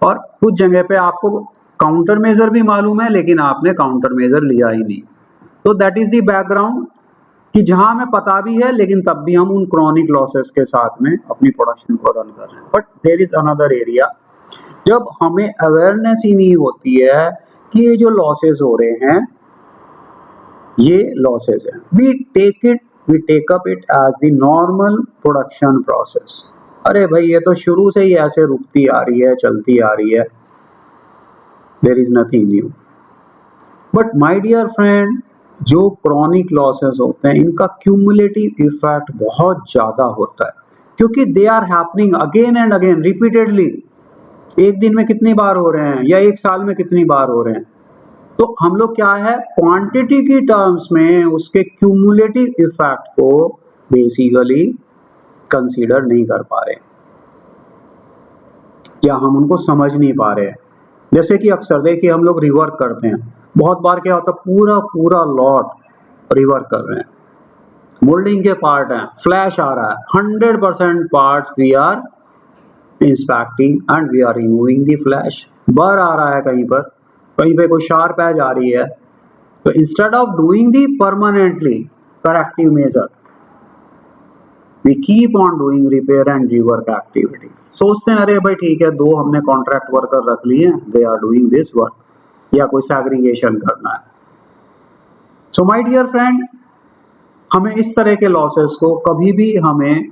और कुछ जगह पे आपको काउंटर मेजर भी मालूम है लेकिन आपने काउंटर मेजर लिया ही नहीं। तो दैट इज द बैकग्राउंड कि जहां हमें पता भी है लेकिन तब भी हम उन क्रॉनिक लॉसेस के साथ में अपनी प्रोडक्शन को रन कर रहे हैं। But there is another area जब हमें अवेयरनेस ही नहीं होती है कि ये जो लॉसेस हो रहे हैं ये लॉसेस हैं, we take up it as the normal production process. अरे भाई ये तो शुरू से ही ऐसे रुकती आ रही है, चलती आ रही है, there is nothing new. But my dear friend, जो क्रॉनिक लॉसेस होते हैं इनका क्यूमुलेटिव इफेक्ट बहुत ज्यादा होता है, क्योंकि they are happening again and again repeatedly. एक दिन में कितनी बार हो रहे हैं या एक साल में कितनी बार हो रहे हैं, तो हम लोग क्या है क्वांटिटी की टर्म्स में उसके क्यूमुलेटिव इफेक्ट को बेसिकली कंसीडर नहीं कर पा रहे, या हम उनको समझ नहीं पा रहे। जैसे कि अक्सर देखिए हम लोग रिवर्क करते हैं, बहुत बार क्या होता है पूरा लॉट रिवर्क कर रहे हैं, मोल्डिंग के पार्ट हैं, फ्लैश आ रहा है, 100% part we are inspecting and we are removing the flash, burr आ रहा है कहीं पर कहीं पे कोई शार्प एज आ रही है, तो instead of doing the permanently corrective measure, we keep on doing repair and rework activity. सोचते हैं अरे भाई ठीक है, 2 हमने कॉन्ट्रैक्ट वर्कर रख लिए हैं, they are doing this work, या कोई सेग्रीगेशन करना है। सो माय डियर फ्रेंड, हमें इस तरह के लॉसेस को कभी भी हमें,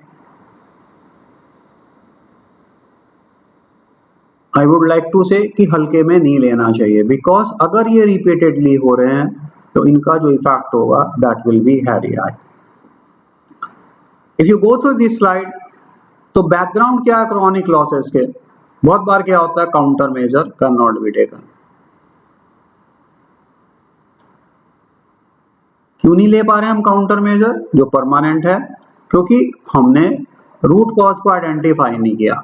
आई वुड लाइक टू से, कि हल्के में नहीं लेना चाहिए, बिकॉज अगर ये रिपीटेडली हो रहे हैं तो इनका जो इफेक्ट होगा that will be very high. If you go through this slide, तो बैकग्राउंड क्या है क्रॉनिक लॉसेस के? बहुत बार क्या होता है, counter measure can not be taken. क्यों नहीं ले पा रहे हम काउंटर मेजर जो परमानेंट है? क्योंकि हमने रूट कॉज को आइडेंटिफाई नहीं किया।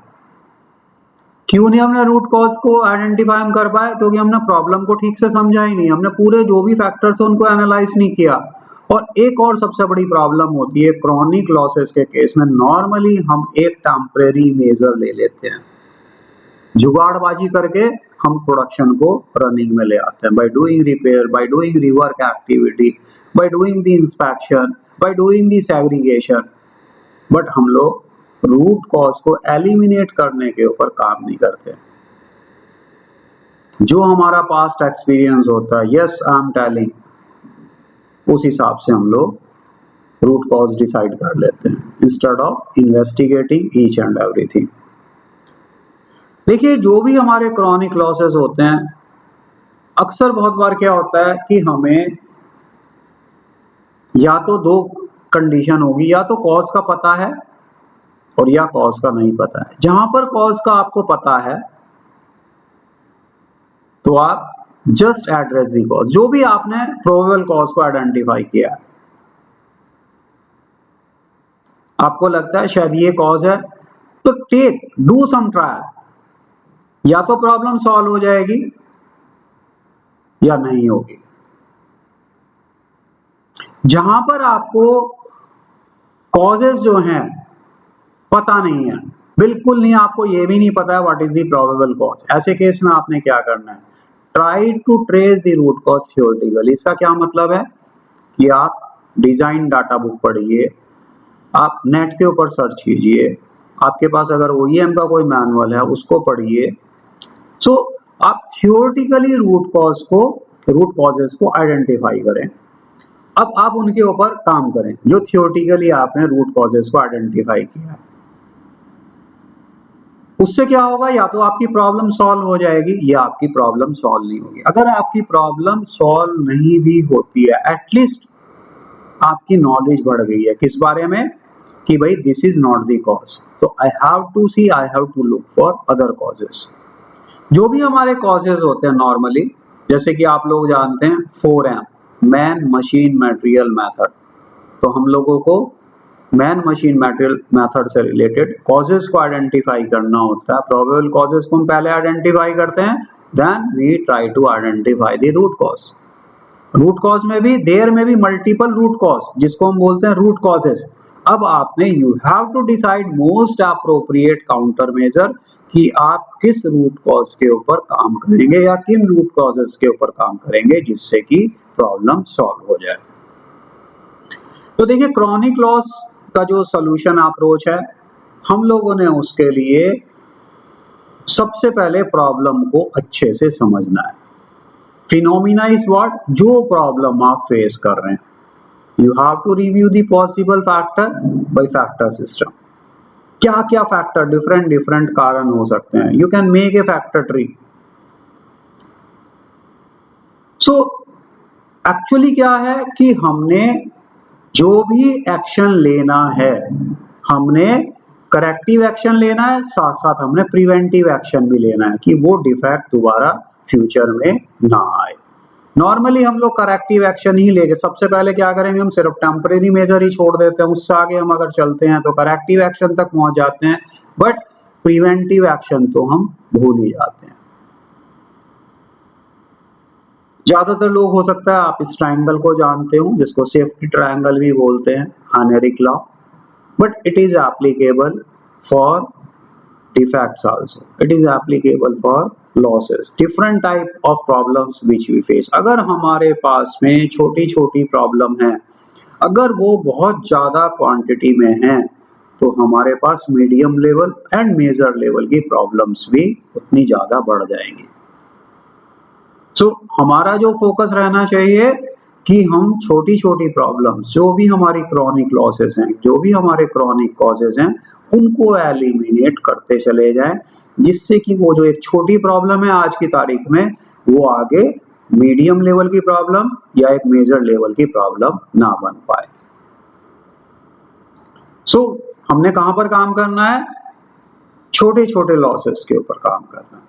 क्यों नहीं हमने रूट कॉज को आइडेंटिफाई हम कर पाए? क्योंकि हमने प्रॉब्लम को ठीक से समझा ही नहीं, हमने पूरे जो भी फैक्टर्स हैं उनको एनालाइज नहीं किया। और एक और सबसे बड़ी प्रॉब्लम होती है क्रॉनिक लॉसेस के केस में, नॉर्मली हम एक टेम्परेरी मेजर ले लेते हैं, जुगाड़बाजी करके हम प्रोडक्शन को रनिंग में ले आते हैं, by doing repair, by doing rework activity, by doing the inspection, by doing the segregation, but हम लोग रूट कॉज को एलिमिनेट करने के ऊपर काम नहीं करते। जो हमारा पास्ट एक्सपीरियंस होता है, यस आई एम टेलिंग, उस हिसाब से हम लोग रूट कॉज डिसाइड कर लेते हैं instead of investigating each and everything. देखिए, जो भी हमारे क्रॉनिक लॉसेस होते हैं, अक्सर बहुत बार क्या होता है कि हमें या तो 2 कंडीशन होगी, या तो कॉज का पता है और या कॉज का नहीं पता है। जहां पर कॉज का आपको पता है तो आप जस्ट एड्रेस दी कॉज, जो भी आपने प्रोबेबल कॉज को आइडेंटिफाई किया है, आपको लगता है शायद ये कॉज है, तो डू सम ट्रायल, या तो प्रॉब्लम सॉल्व हो जाएगी या नहीं होगी। जहां पर आपको कॉजेस जो हैं पता नहीं है, बिल्कुल नहीं, आपको ये भी नहीं पता है what is the probable cause, ऐसे केस में आपने क्या करना है, try to trace the root cause theoretically. इसका क्या मतलब है कि आप डिजाइन डाटा बुक पढ़िए, आप नेट के ऊपर सर्च कीजिए, आपके पास अगर OEM का कोई मैनुअल है उसको पढ़िए। सो आप थियोरेटिकली रूट कॉजेस को आइडेंटिफाई करें। अब आप उनके ऊपर काम करें जो थियोरेटिकली आपने रूट कॉजेस को आइडेंटिफाई किया है। उससे क्या होगा, या तो आपकी प्रॉब्लम सॉल्व हो जाएगी या आपकी प्रॉब्लम सॉल्व नहीं होगी। अगर आपकी प्रॉब्लम सॉल्व नहीं भी होती है, एटलीस्ट आपकी नॉलेज बढ़ गई है किस बारे में, कि भाई this is not the cause, तो I have to look for other causes. जो भी हमारे कॉजेज होते हैं नॉर्मली, जैसे कि आप लोग जानते हैं 4M, man machine material method, तो हम लोगों को मैन मशीन मटेरियल मेथड से रिलेटेड कॉजेज को आइडेंटिफाई करना होता है। प्रोबेबल कॉजेज को हम पहले आइडेंटिफाई करते हैं, then we try to identify the root cause. Root cause में भी देयर में भी मल्टीपल रूट कॉज, जिसको हम बोलते हैं रूट कॉजेस। अब आपने you have to decide most appropriate counter measure कि आप किस रूट कॉज के ऊपर काम करेंगे या किन रूट कॉजेस के ऊपर काम करेंगे जिससे कि प्रॉब्लम सॉल्व हो जाए। तो देखिए, क्रॉनिक लॉस का जो सॉल्यूशन अप्रोच है, हम लोगों ने उसके लिए सबसे पहले प्रॉब्लम को अच्छे से समझना है। फिनोमिना इज व्हाट, जो प्रॉब्लम आप फेस कर रहे हैं, you have to review the possible factor by factor system. क्या क्या फैक्टर, डिफरेंट कारण हो सकते हैं, you can make a factor tree. So actually क्या है कि हमने जो भी एक्शन लेना है, हमने करेक्टिव एक्शन लेना है, साथ साथ हमने प्रिवेंटिव एक्शन भी लेना है कि वो डिफेक्ट दोबारा फ्यूचर में ना आए। नॉर्मली हम लोग करेक्टिव एक्शन ही लेंगे, सबसे पहले क्या करेंगे, हम सिर्फ टेम्परेरी मेजर ही छोड़ देते हैं, उससे आगे हम अगर चलते हैं तो करेक्टिव एक्शन तक पहुंच जाते हैं, बट प्रिवेंटिव एक्शन तो हम भूल ही जाते हैं। ज्यादातर लोग, हो सकता है आप इस ट्रायंगल को जानते हो जिसको सेफ्टी ट्रायंगल भी बोलते हैं, Heinrich law, but it is applicable for defects also, it is applicable for losses, different type of problems which we face. अगर हमारे पास में छोटी छोटी प्रॉब्लम है, अगर वो बहुत ज्यादा क्वांटिटी में है, तो हमारे पास medium level and major level की प्रॉब्लम्स भी उतनी ज्यादा बढ़ जाएंगी। सो हमारा जो फोकस रहना चाहिए कि हम छोटी छोटी प्रॉब्लम्स, जो भी हमारी क्रॉनिक लॉसेस हैं, जो भी हमारे क्रॉनिक कॉजेज हैं, उनको एलिमिनेट करते चले जाएं, जिससे कि वो जो एक छोटी प्रॉब्लम है आज की तारीख में, वो आगे मीडियम लेवल की प्रॉब्लम या एक मेजर लेवल की प्रॉब्लम ना बन पाए। सो हमने कहां पर काम करना है? छोटे छोटे लॉसेस के ऊपर काम करना है,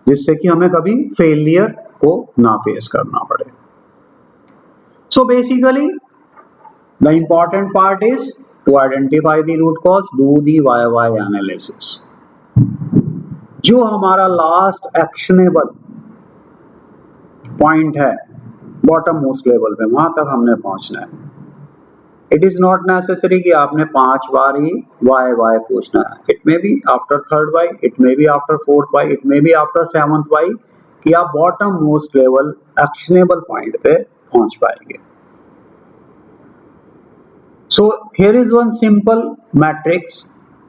जिससे कि हमें कभी फेलियर को ना फेस करना पड़े। So basically the important part is to identify the root cause, do the why analysis. जो हमारा लास्ट एक्शनेबल पॉइंट है बॉटम मोस्ट लेवल पे, वहां तक हमने पहुंचना है। इट इज नॉट नेसेसरी कि आपने 5 बार ही वाई पूछना है। It may be after 3rd why, it may be after 4th why, it may be after 7th why कि आप bottom most level actionable point पे पहुंच पाएंगे। So here is one simple matrix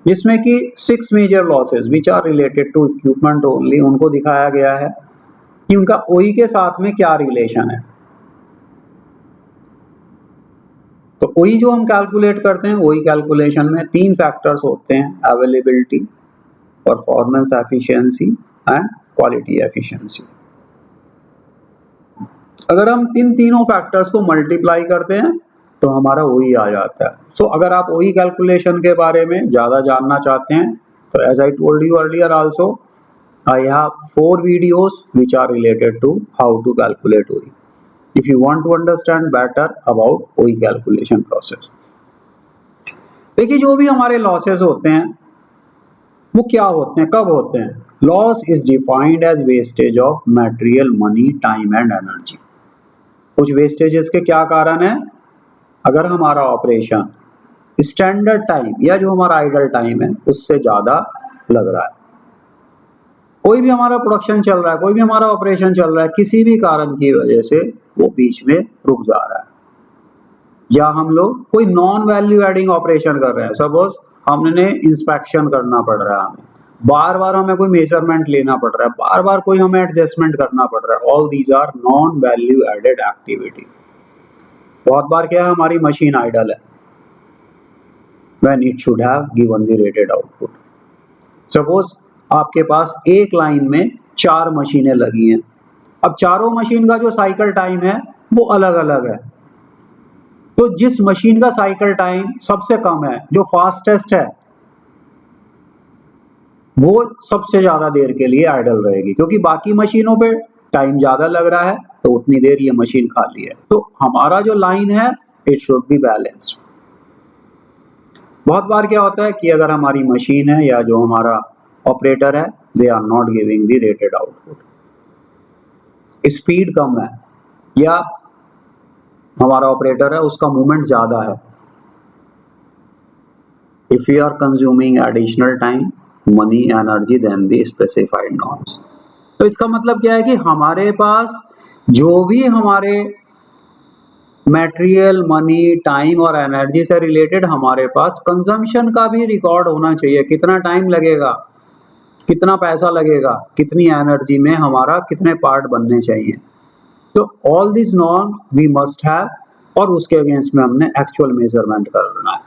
जिसमें कि 6 major losses which are related to equipment only, उनको दिखाया गया है कि उनका ओई के साथ में क्या रिलेशन है। तो ओई जो हम कैलकुलेट करते हैं, ओई कैलकुलेशन में 3 फैक्टर्स होते हैं, availability, performance efficiency and quality efficiency. अगर हम तीनों फैक्टर्स को मल्टीप्लाई करते हैं तो हमारा ओई आ जाता है। सो अगर आप ओई कैलकुलेशन के बारे में ज्यादा जानना चाहते हैं, तो as I told you earlier also, I have 4 videos which are related to how to calculate OEE if you want to understand better about OE calculation process। देखिए जो भी हमारे लॉसेस होते हैं वो क्या होते हैं, कब होते हैं? Loss is defined as wastage of material, money, time and energy. कुछ वेस्टेजेस के क्या कारण है? अगर हमारा ऑपरेशन स्टैंडर्ड टाइम या जो हमारा आइडल टाइम है उससे ज्यादा लग रहा है, कोई भी हमारा प्रोडक्शन चल रहा है, कोई भी हमारा ऑपरेशन चल रहा है, किसी भी कारण की वजह से वो बीच में रुक जा रहा है, या हम लोग कोई नॉन वैल्यू एडिंग ऑपरेशन कर रहे हैं, सपोज हमने इंस्पेक्शन करना पड़ रहा है, हमें बार बार हमें कोई मेजरमेंट लेना पड़ रहा है, बार बार कोई हमें एडजस्टमेंट करना पड़ रहा है, all these are non value added activity. बहुत बार क्या है, हमारी मशीन आइडल है when it should have given the rated output. Suppose आपके पास एक लाइन में 4 मशीनें लगी हैं, अब चारों मशीन का जो साइकिल टाइम है वो अलग अलग है, तो जिस मशीन का साइकिल टाइम सबसे कम है, जो फास्टेस्ट है, वो सबसे ज्यादा देर के लिए आइडल रहेगी, क्योंकि बाकी मशीनों पे टाइम ज्यादा लग रहा है तो उतनी देर ये मशीन खाली है। तो हमारा जो लाइन है इट शुड बी बैलेंस्ड। बहुत बार क्या होता है कि अगर हमारी मशीन है या जो हमारा ऑपरेटर है, they are not giving the rated output, speed कम है या हमारा ऑपरेटर है उसका मूवमेंट ज्यादा है, if you are consuming additional time, money, energy then the specified norms. तो इसका मतलब क्या है कि हमारे पास जो भी हमारे मटेरियल, मनी, टाइम और एनर्जी से रिलेटेड हमारे पास कंजम्पशन का भी रिकॉर्ड होना चाहिए, कितना टाइम लगेगा, कितना पैसा लगेगा, कितनी एनर्जी में हमारा कितने पार्ट बनने चाहिए। तो all this norm we must have, और उसके अगेंस्ट में हमने एक्चुअल मेजरमेंट करना है।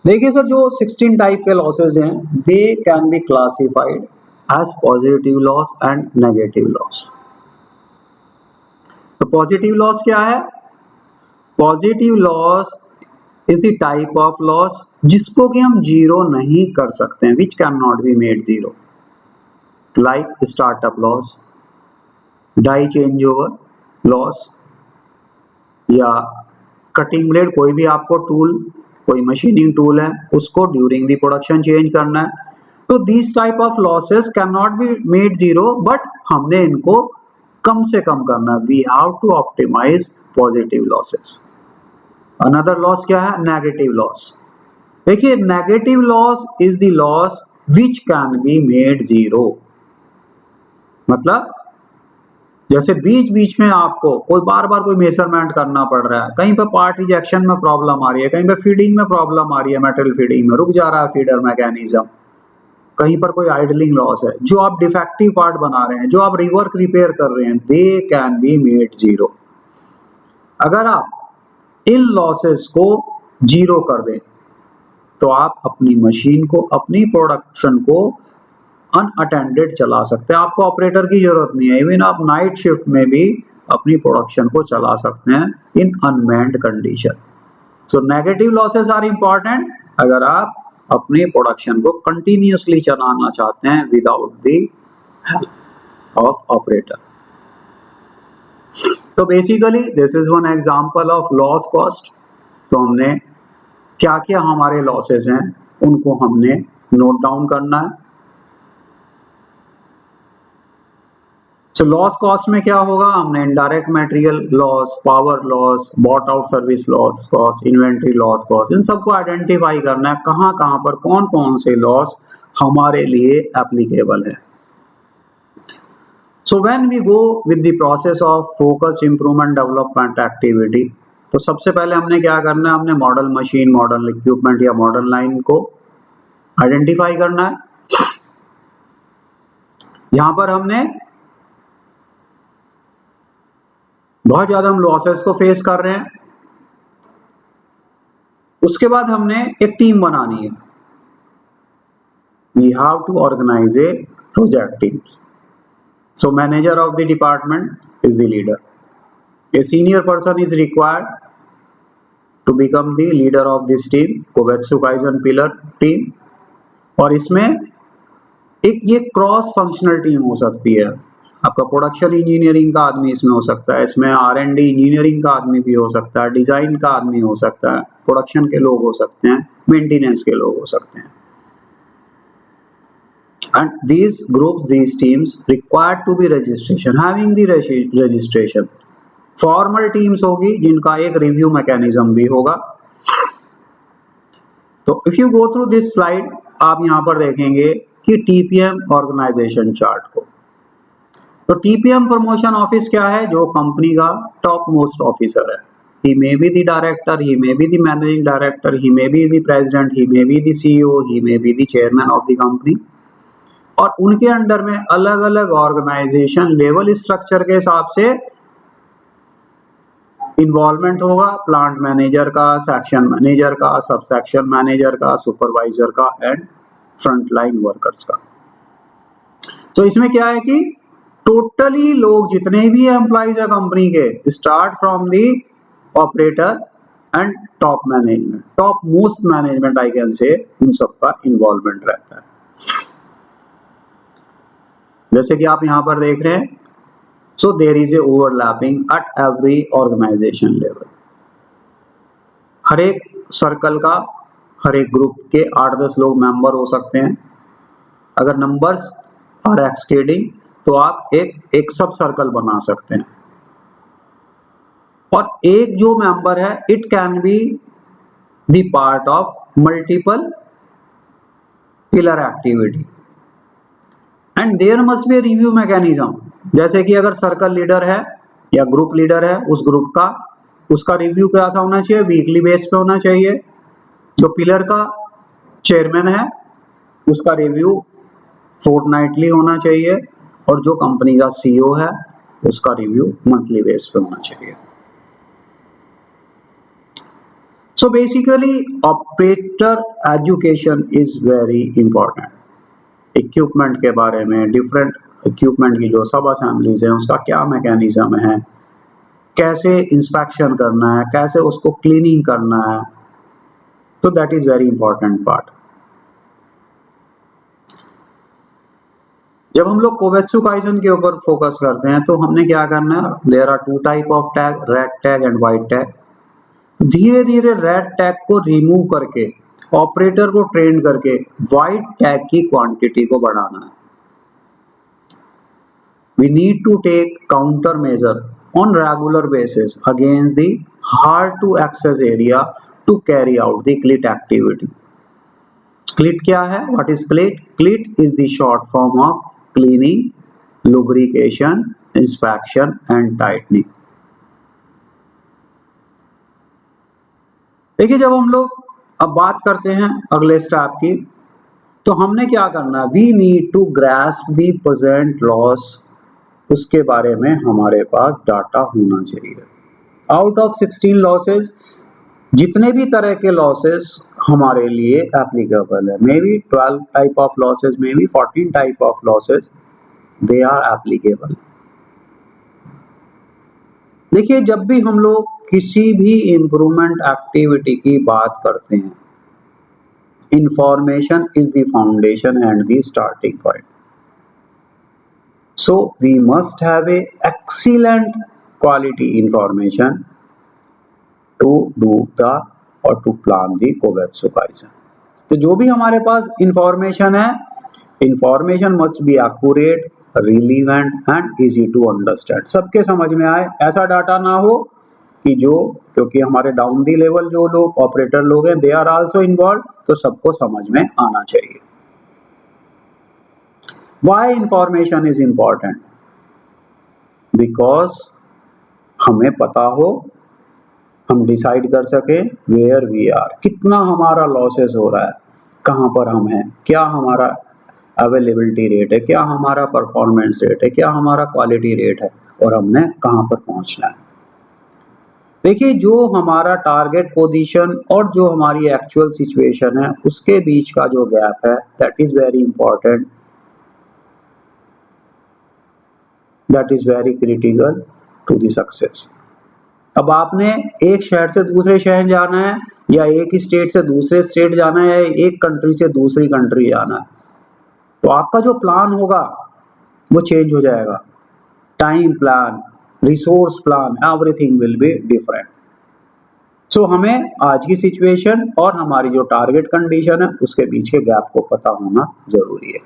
देखिए सर, जो 16 टाइप के लॉसेज हैं, they can be classified as positive loss and negative loss. तो पॉजिटिव लॉस क्या है? Positive loss is the type of loss जिसको कि हम जीरो नहीं कर सकते हैं, which can not be made zero, like startup loss, die change over loss, या कटिंग ब्लेड, कोई भी आपको टूल, कोई मशीनिंग टूल है, उसको ड्यूरिंग द प्रोडक्शन चेंज करना है। तो this type of losses can not be made zero, but हमने इनको कम से कम करना है। We have to optimize positive losses. Another loss क्या है? Negative loss. देखिए negative loss is the loss which can be made zero। मतलब जैसे बीच बीच में आपको कोई बार बार कोई मेजरमेंट करना पड़ रहा है, कहीं पे पार्ट रिजेक्शन में प्रॉब्लम आ रही है, कहीं पे फीडिंग में प्रॉब्लम आ रही है, मेटल फीडिंग में रुक जा रहा है फीडर मैकेनिज्म, कहीं पर कोई आइडलिंग लॉस है, जो आप डिफेक्टिव पार्ट बना रहे हैं, जो आप रिवर्क रिपेयर कर रहे हैं, they can B made zero. अगर आप इन लॉसेस को जीरो कर दें तो आप अपनी मशीन को, अपनी प्रोडक्शन को अनअटेंडेड चला सकते हैं। आपको ऑपरेटर की जरूरत नहीं है, इवन आप नाइट शिफ्ट में भी अपनी प्रोडक्शन को चला सकते हैं in unmanned condition. So negative losses are important अगर आप अपनी प्रोडक्शन को कंटिन्यूअसली चलाना चाहते हैं without the help of operator. तो basically this is one example of loss cost. तो हमने क्या क्या हमारे लॉसेस हैं उनको हमने नोट डाउन करना है। सो लॉस कॉस्ट में क्या होगा, हमने indirect material loss, power loss, bought out service loss cost, inventory loss cost, इन सबको आइडेंटिफाई करना है कहां कहां पर कौन कौन से लॉस हमारे लिए एप्लीकेबल है। So when we go with the process of focus improvement development activity, तो सबसे पहले हमने क्या करना है, हमने मॉडल मशीन, मॉडल इक्विपमेंट या मॉडल लाइन को आइडेंटिफाई करना है। यहां पर हमने बहुत ज्यादा हम लॉसेस को फेस कर रहे हैं। उसके बाद हमने एक टीम बनानी है। We have to organize a project team. So manager of the department is the leader. A senior person is required to become the leader of this team, kobetsu kaizen pillar team. और इसमें एक ये cross functional team हो सकती है। आपका production engineering का आदमी इसमें हो सकता है, इसमें R&D इंजीनियरिंग का आदमी भी हो सकता है, डिजाइन का आदमी हो सकता है, प्रोडक्शन के लोग हो सकते हैं, मेंटेनेंस के लोग हो सकते हैं। And these groups, these teams required to be registration, having the registration। Formal teams होगी जिनका एक रिव्यू मैकेनिज्म भी होगा। तो if you go through this slide, आप यहां पर देखेंगे कि टीपीएम ऑर्गेनाइजेशन चार्ट को। तो टीपीएम प्रमोशन ऑफिस क्या है, जो कंपनी का टॉप मोस्ट ऑफिसर है। He may be the director, he may be the managing director, he may be the president, he may be the CEO, he may be the chairman of the company. और उनके under में अलग अलग organisation level structure के हिसाब से involvement होगा। Plant manager का, सेक्शन मैनेजर का, सब सेक्शन मैनेजर का, सुपरवाइजर का एंड फ्रंटलाइन वर्कर्स का। तो इसमें क्या है कि टोटली लोग जितने भी एम्प्लॉइज है कंपनी के, start from the operator and top management, top most management I can say, उन सबका इन्वॉल्वमेंट रहता है। जैसे कि आप यहां पर देख रहे हैं, so there is a overlapping at every organization level. हर एक सर्कल का, हर एक ग्रुप के 8-10 लोग मेंबर हो सकते हैं। अगर नंबर्स आर एक्सकेडिंग तो आप एक सब सर्कल बना सकते हैं। और एक जो मेंबर है, it can be the part of multiple pillar activity and there must be review mechanism. जैसे कि अगर सर्कल लीडर है या ग्रुप लीडर है, उस ग्रुप का, उसका रिव्यू कैसा होना चाहिए, वीकली बेस पे होना चाहिए। जो पिलर का चेयरमैन है उसका रिव्यू फोर्टनाइटली होना चाहिए, और जो कंपनी का सीईओ है उसका रिव्यू मंथली बेस पे होना चाहिए। So basically operator education is very important. Equipment के बारे में, डिफरेंट इक्विपमेंट की जो सब असेंबलीज हैं उसका क्या मैकेनिज्म है, कैसे इंस्पेक्शन करना है, कैसे उसको क्लीनिंग करना है, तो that is very important part. जब हम लोग कोवेत्सु काइजन के ऊपर फोकस करते हैं तो हमने क्या करना है, there are 2 type of tag, red tag and white tag. धीरे धीरे रेड टैग को रिमूव करके, ऑपरेटर को ट्रेन करके व्हाइट टैग की क्वांटिटी को बढ़ाना है। We need to take counter measure on regular basis against the hard to access area to carry out the CLIT activity. CLIT क्या है? What is CLIT? CLIT is the short form of cleaning, lubrication, inspection and tightening. देखिए जब हम लोग अब बात करते हैं अगले स्टेप की, तो हमने क्या करना है? We need to grasp the present loss, उसके बारे में हमारे पास डाटा होना चाहिए। आउट ऑफ 16 लॉसेस, जितने भी तरह के लॉसेस हमारे लिए एप्लीकेबल है, may be 12 type of losses, may be 14 type of losses, they are applicable. देखिए जब भी हम लोग किसी भी इम्प्रूवमेंट एक्टिविटी की बात करते हैं, information is the foundation and the starting point. So we must have a excellent quality information to do the or to plan the Kovetsu Kaizen. तो जो भी हमारे पास इंफॉर्मेशन है, information must be accurate, relevant and easy to understand, सबके समझ में आए। ऐसा डाटा ना हो कि जो, क्योंकि हमारे डाउन दी लेवल जो लोग ऑपरेटर लोग हैं, दे आर आल्सो इन्वॉल्व, तो सबको समझ में आना चाहिए। Why information is important? Because हमें पता हो, हम डिसाइड कर सके वेयर वी आर, कितना हमारा लॉसेस हो रहा है, कहाँ पर हम हैं, क्या हमारा अवेलेबिलिटी रेट है, क्या हमारा परफॉर्मेंस रेट है, क्या हमारा क्वालिटी रेट है, और हमने कहाँ पर पहुंचना है। देखिए जो हमारा टारगेट पोजीशन और जो हमारी एक्चुअल सिचुएशन है, उसके बीच का जो गैप है, that is very important, that is very critical to the success. अब आपने एक शहर से दूसरे शहर जाना है, या एक स्टेट से दूसरे स्टेट जाना है, या एक कंट्री से दूसरी कंट्री जाना है, तो आपका जो प्लान होगा वो चेंज हो जाएगा। Time plan, resource plan, everything will be different. So हमें आज की सिचुएशन और हमारी जो टारगेट कंडीशन है, उसके बीच के गैप को पता होना जरूरी है।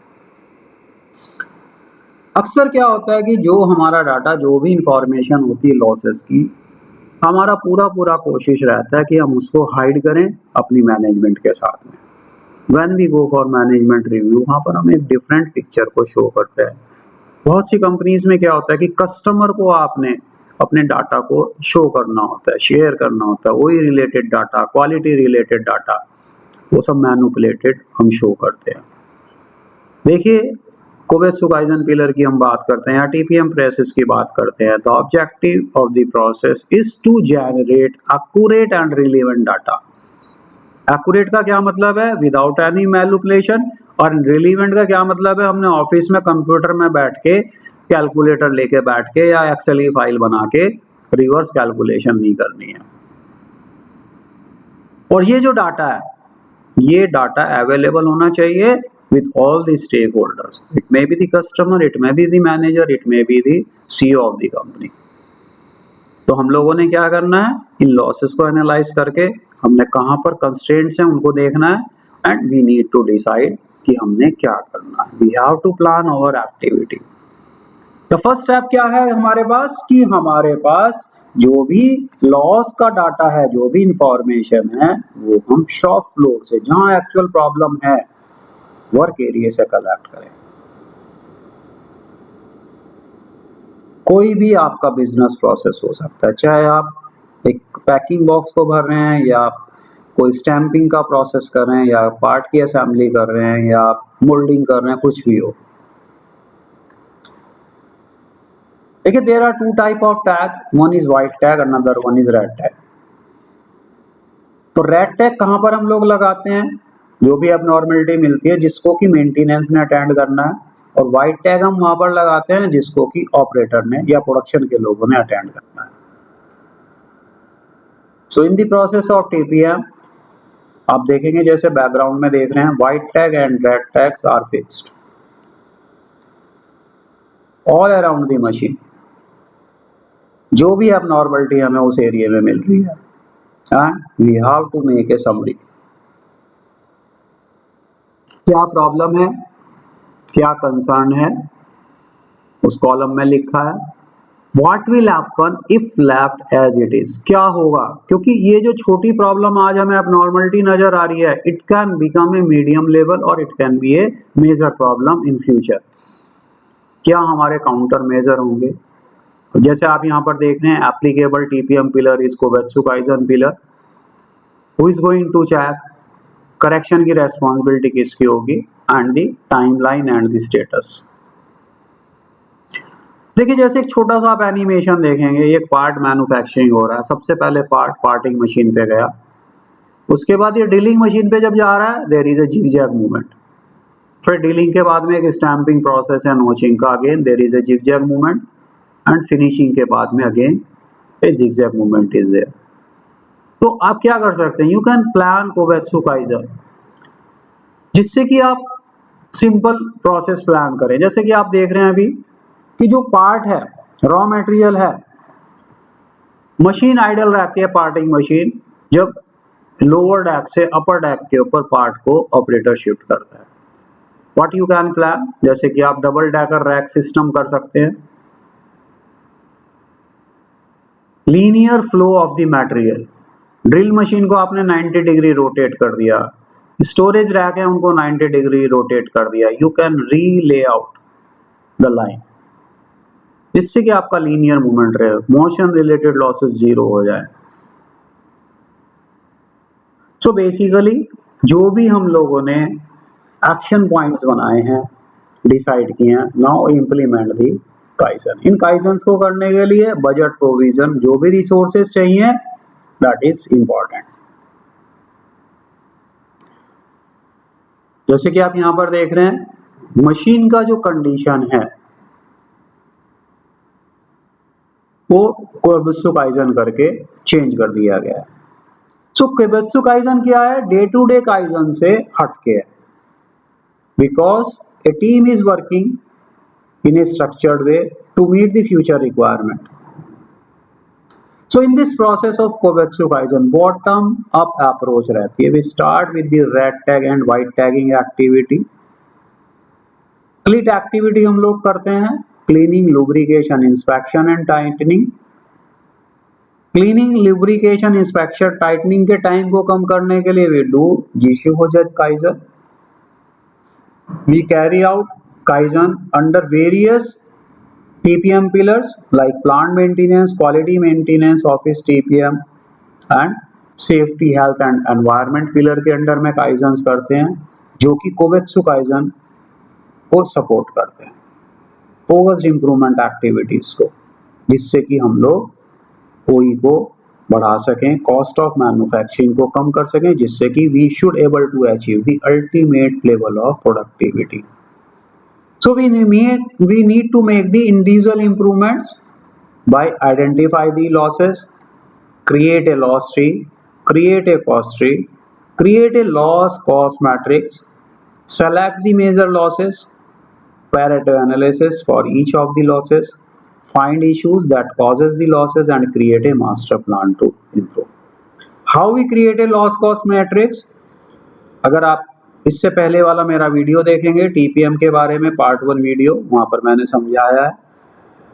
अक्सर क्या होता है कि जो हमारा डाटा, जो भी इंफॉर्मेशन होती है लॉसेस की, हमारा पूरा कोशिश रहता है कि हम उसको हाइड करें अपनी मैनेजमेंट के साथ में। When we go for management review, वहाँ पर हम एक डिफरेंट पिक्चर को शो करते हैं। बहुत सी कंपनीज में क्या होता है कि कस्टमर को आपने अपने डाटा को शो करना होता है, शेयर करना होता है, वही related data, quality related data, वो सब मैनिपुलेटेड हम शो करते हैं। देखिए कोवेत्सु काइजन पिलर की हम बात करते हैं, या टीपीएम प्रोसेस की बात करते हैं, the objective of the process is to generate accurate and relevant data. Accurate का क्या मतलब है? Without any manipulation. और रिलेवेंट का क्या मतलब है? हमने ऑफिस में कंप्यूटर में बैठ के कैलकुलेटर लेके बैठ के या एक्सेल की फाइल बना के रिवर्स कैलकुलेशन नहीं करनी है। और ये जो डाटा है, ये डाटा अवेलेबल होना चाहिए with all the stakeholders. It may be the customer, it may be the manager, it may be the CEO of the company. तो हम लोगों ने क्या करना है? इन लॉसेस को एनालाइज करके हमने कहाँ पर कंस्ट्रेंट्स हैं उनको देखना है, and we need to decide कि हमने क्या करना है। We have to plan our activity. The first step क्या है हमारे पास? कि हमारे पास जो भी लॉस का डाटा है, जो भी इंफॉर्मेशन है, वो हम शॉप फ्लोर से, जहाँ एक्चुअल प्रॉब्लम है, वर्क एरिया से कलेक्ट करें। कोई भी आपका बिजनेस प्रोसेस हो सकता है, चाहे आप एक पैकिंग बॉक्स को भर रहे हैं, या कोई स्टैंपिंग का प्रोसेस कर रहे हैं, या पार्ट की असेंबली कर रहे हैं, या मोल्डिंग कर रहे हैं, कुछ भी हो। देखिए there are two type of tag, one is white tag, another one is red tag. तो रेड टैग कहां पर हम लोग लगाते हैं? जो भी एबनॉर्मलिटी मिलती है जिसको कि मेंटेनेंस ने अटेंड करना है, और व्हाइट टैग हम वहां पर लगाते हैं जिसको कि ऑपरेटर ने या प्रोडक्शन के लोगों ने अटेंड करना है। So in the process of TPM आप देखेंगे, जैसे बैकग्राउंड में देख रहे हैं, white tag and red tags are fixed all around the machine. जो भी एबनॉर्मलिटी हमें उस एरिया में मिल रही है, and we have to make a summary. क्या प्रॉब्लम है, क्या कंसर्न है, उस कॉलम में लिखा है, What will happen if left as it is? क्या होगा? क्योंकि ये जो छोटी प्रॉब्लम आज हमें abnormality नजर आ रही है, it can become a medium level और it can be a major problem in future. क्या हमारे काउंटर मेजर होंगे? जैसे आप यहाँ पर देख रहे हैं, applicable TPM pillar is Kovetsu-Kaizen pillar. Who is going to check? Correction की रेस्पॉन्सिबिलिटी किसकी होगी? And the timeline and the status. देखिए, जैसे एक छोटा सा आप एनिमेशन देखेंगे, एक पार्ट मैन्युफैक्चरिंग हो रहा है. सबसे पहले पार्टिंग मशीन पे गया, उसके बाद ये ड्रिलिंग मशीन पे जब जा रहा है, there is a zigzag movement. फिर ड्रिलिंग के बाद में एक स्टैंपिंग प्रोसेस है नोचिंग का, again there is a zigzag movement, and finishing के बाद में again a zigzag movement is there. तो आप क्या कर सकते हैं? यू कैन प्लान कोवेत्सु-काइज़न, जिससे कि आप सिंपल प्रोसेस प्लान करें. जैसे कि आप देख रहे हैं अभी कि जो पार्ट है, रॉ मटेरियल है, मशीन आइडल रहती है पार्टिंग मशीन, जब लोअर डैक से अपर डैक के ऊपर पार्ट को ऑपरेटर शिफ्ट करता है. What you can plan? जैसे कि आप डबल डैकर रैक सिस्टम कर सकते हैं. Linear flow of the material, drill machine को आपने 90 डिग्री रोटेट कर दिया, स्टोरेज रैक है उनको 90 डिग्री रोटेट कर दिया. यू कैन री ले आउट द लाइन, जिससे कि आपका लीनियर मूवमेंट रहे, मोशन रिलेटेड लॉसेस जीरो हो जाए. सो बेसिकली जो भी हम लोगों ने एक्शन पॉइंट्स बनाए हैं, डिसाइड किए हैं, नाउ इम्प्लीमेंट दी काइजन. इन काइजन्स को करने के लिए बजट प्रोविजन, जो भी रिसोर्सेज चाहिए, दैट इज इंपॉर्टेंट. जैसे कि आप यहां पर देख रहे हैं, मशीन का जो कंडीशन है वो कोवेत्सु-काइज़न करके चेंज कर दिया गया है. सो कोवेत्सु-काइज़न क्या है? डे टू डे काइज़न से हटके है, because a team is working in a structured way to meet the future requirement. So in this process of Kovetsu-Kaizen, bottom up approach रहती है. We start with the red tag and white tagging activity. Cleat activity हम लोग करते हैं, cleaning, lubrication, inspection and tightening. Cleaning, lubrication, inspection, tightening के time को कम करने के लिए we do Jishu-Kaizen. We carry out Kaizen under various TPM pillars like plant maintenance, quality maintenance, office TPM and safety, health and environment pillar के under में काइजन्स करते हैं, जो कि कोवेत्सु-काइज़न को सपोर्ट करते हैं, फोकस्ड इंप्रूवमेंट एक्टिविटीज को, जिससे कि हम लोग ओई को बढ़ा सकें, कॉस्ट ऑफ मैन्युफैक्चरिंग को कम कर सकें, जिससे कि we should able to achieve the ultimate level of productivity. So we need to make the individual improvements by identify the losses, create a loss tree, create a cost tree, create a loss cost matrix, select the major losses, Pareto analysis for each of the losses, find issues that causes the losses and create a master plan to improve. How we create a loss cost matrix? अगर आप इससे पहले वाला मेरा video देखेंगे TPM के बारे में, पार्ट 1 वीडियो, वहां पर मैंने समझाया है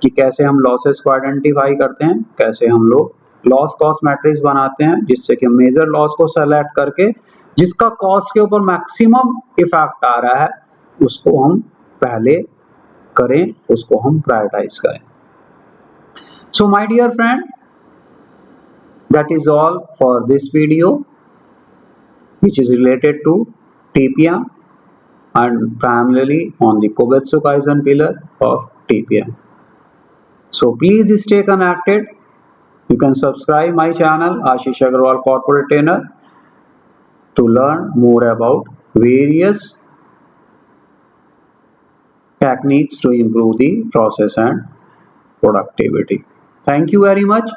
कि कैसे हम लॉसेस को आइडेंटिफाई करते हैं, कैसे हम लोग लॉस कॉस्ट मैट्रिक्स बनाते हैं, जिससे कि मेजर लॉस को सेलेक्ट करके जिसका कॉस्ट के ऊपर मैक्सिमम इफेक्ट आ रहा है उसको हम पहले करें, उसको हम प्रायोरिटाइज करें. So my dear friend, that is all for this video which is related to TPM and primarily on the Kovetsu-Kaizen pillar of TPM. So please stay connected. You can subscribe my channel Ashish Agarwal Corporate Trainer to learn more about various techniques to improve the process and productivity. Thank you very much.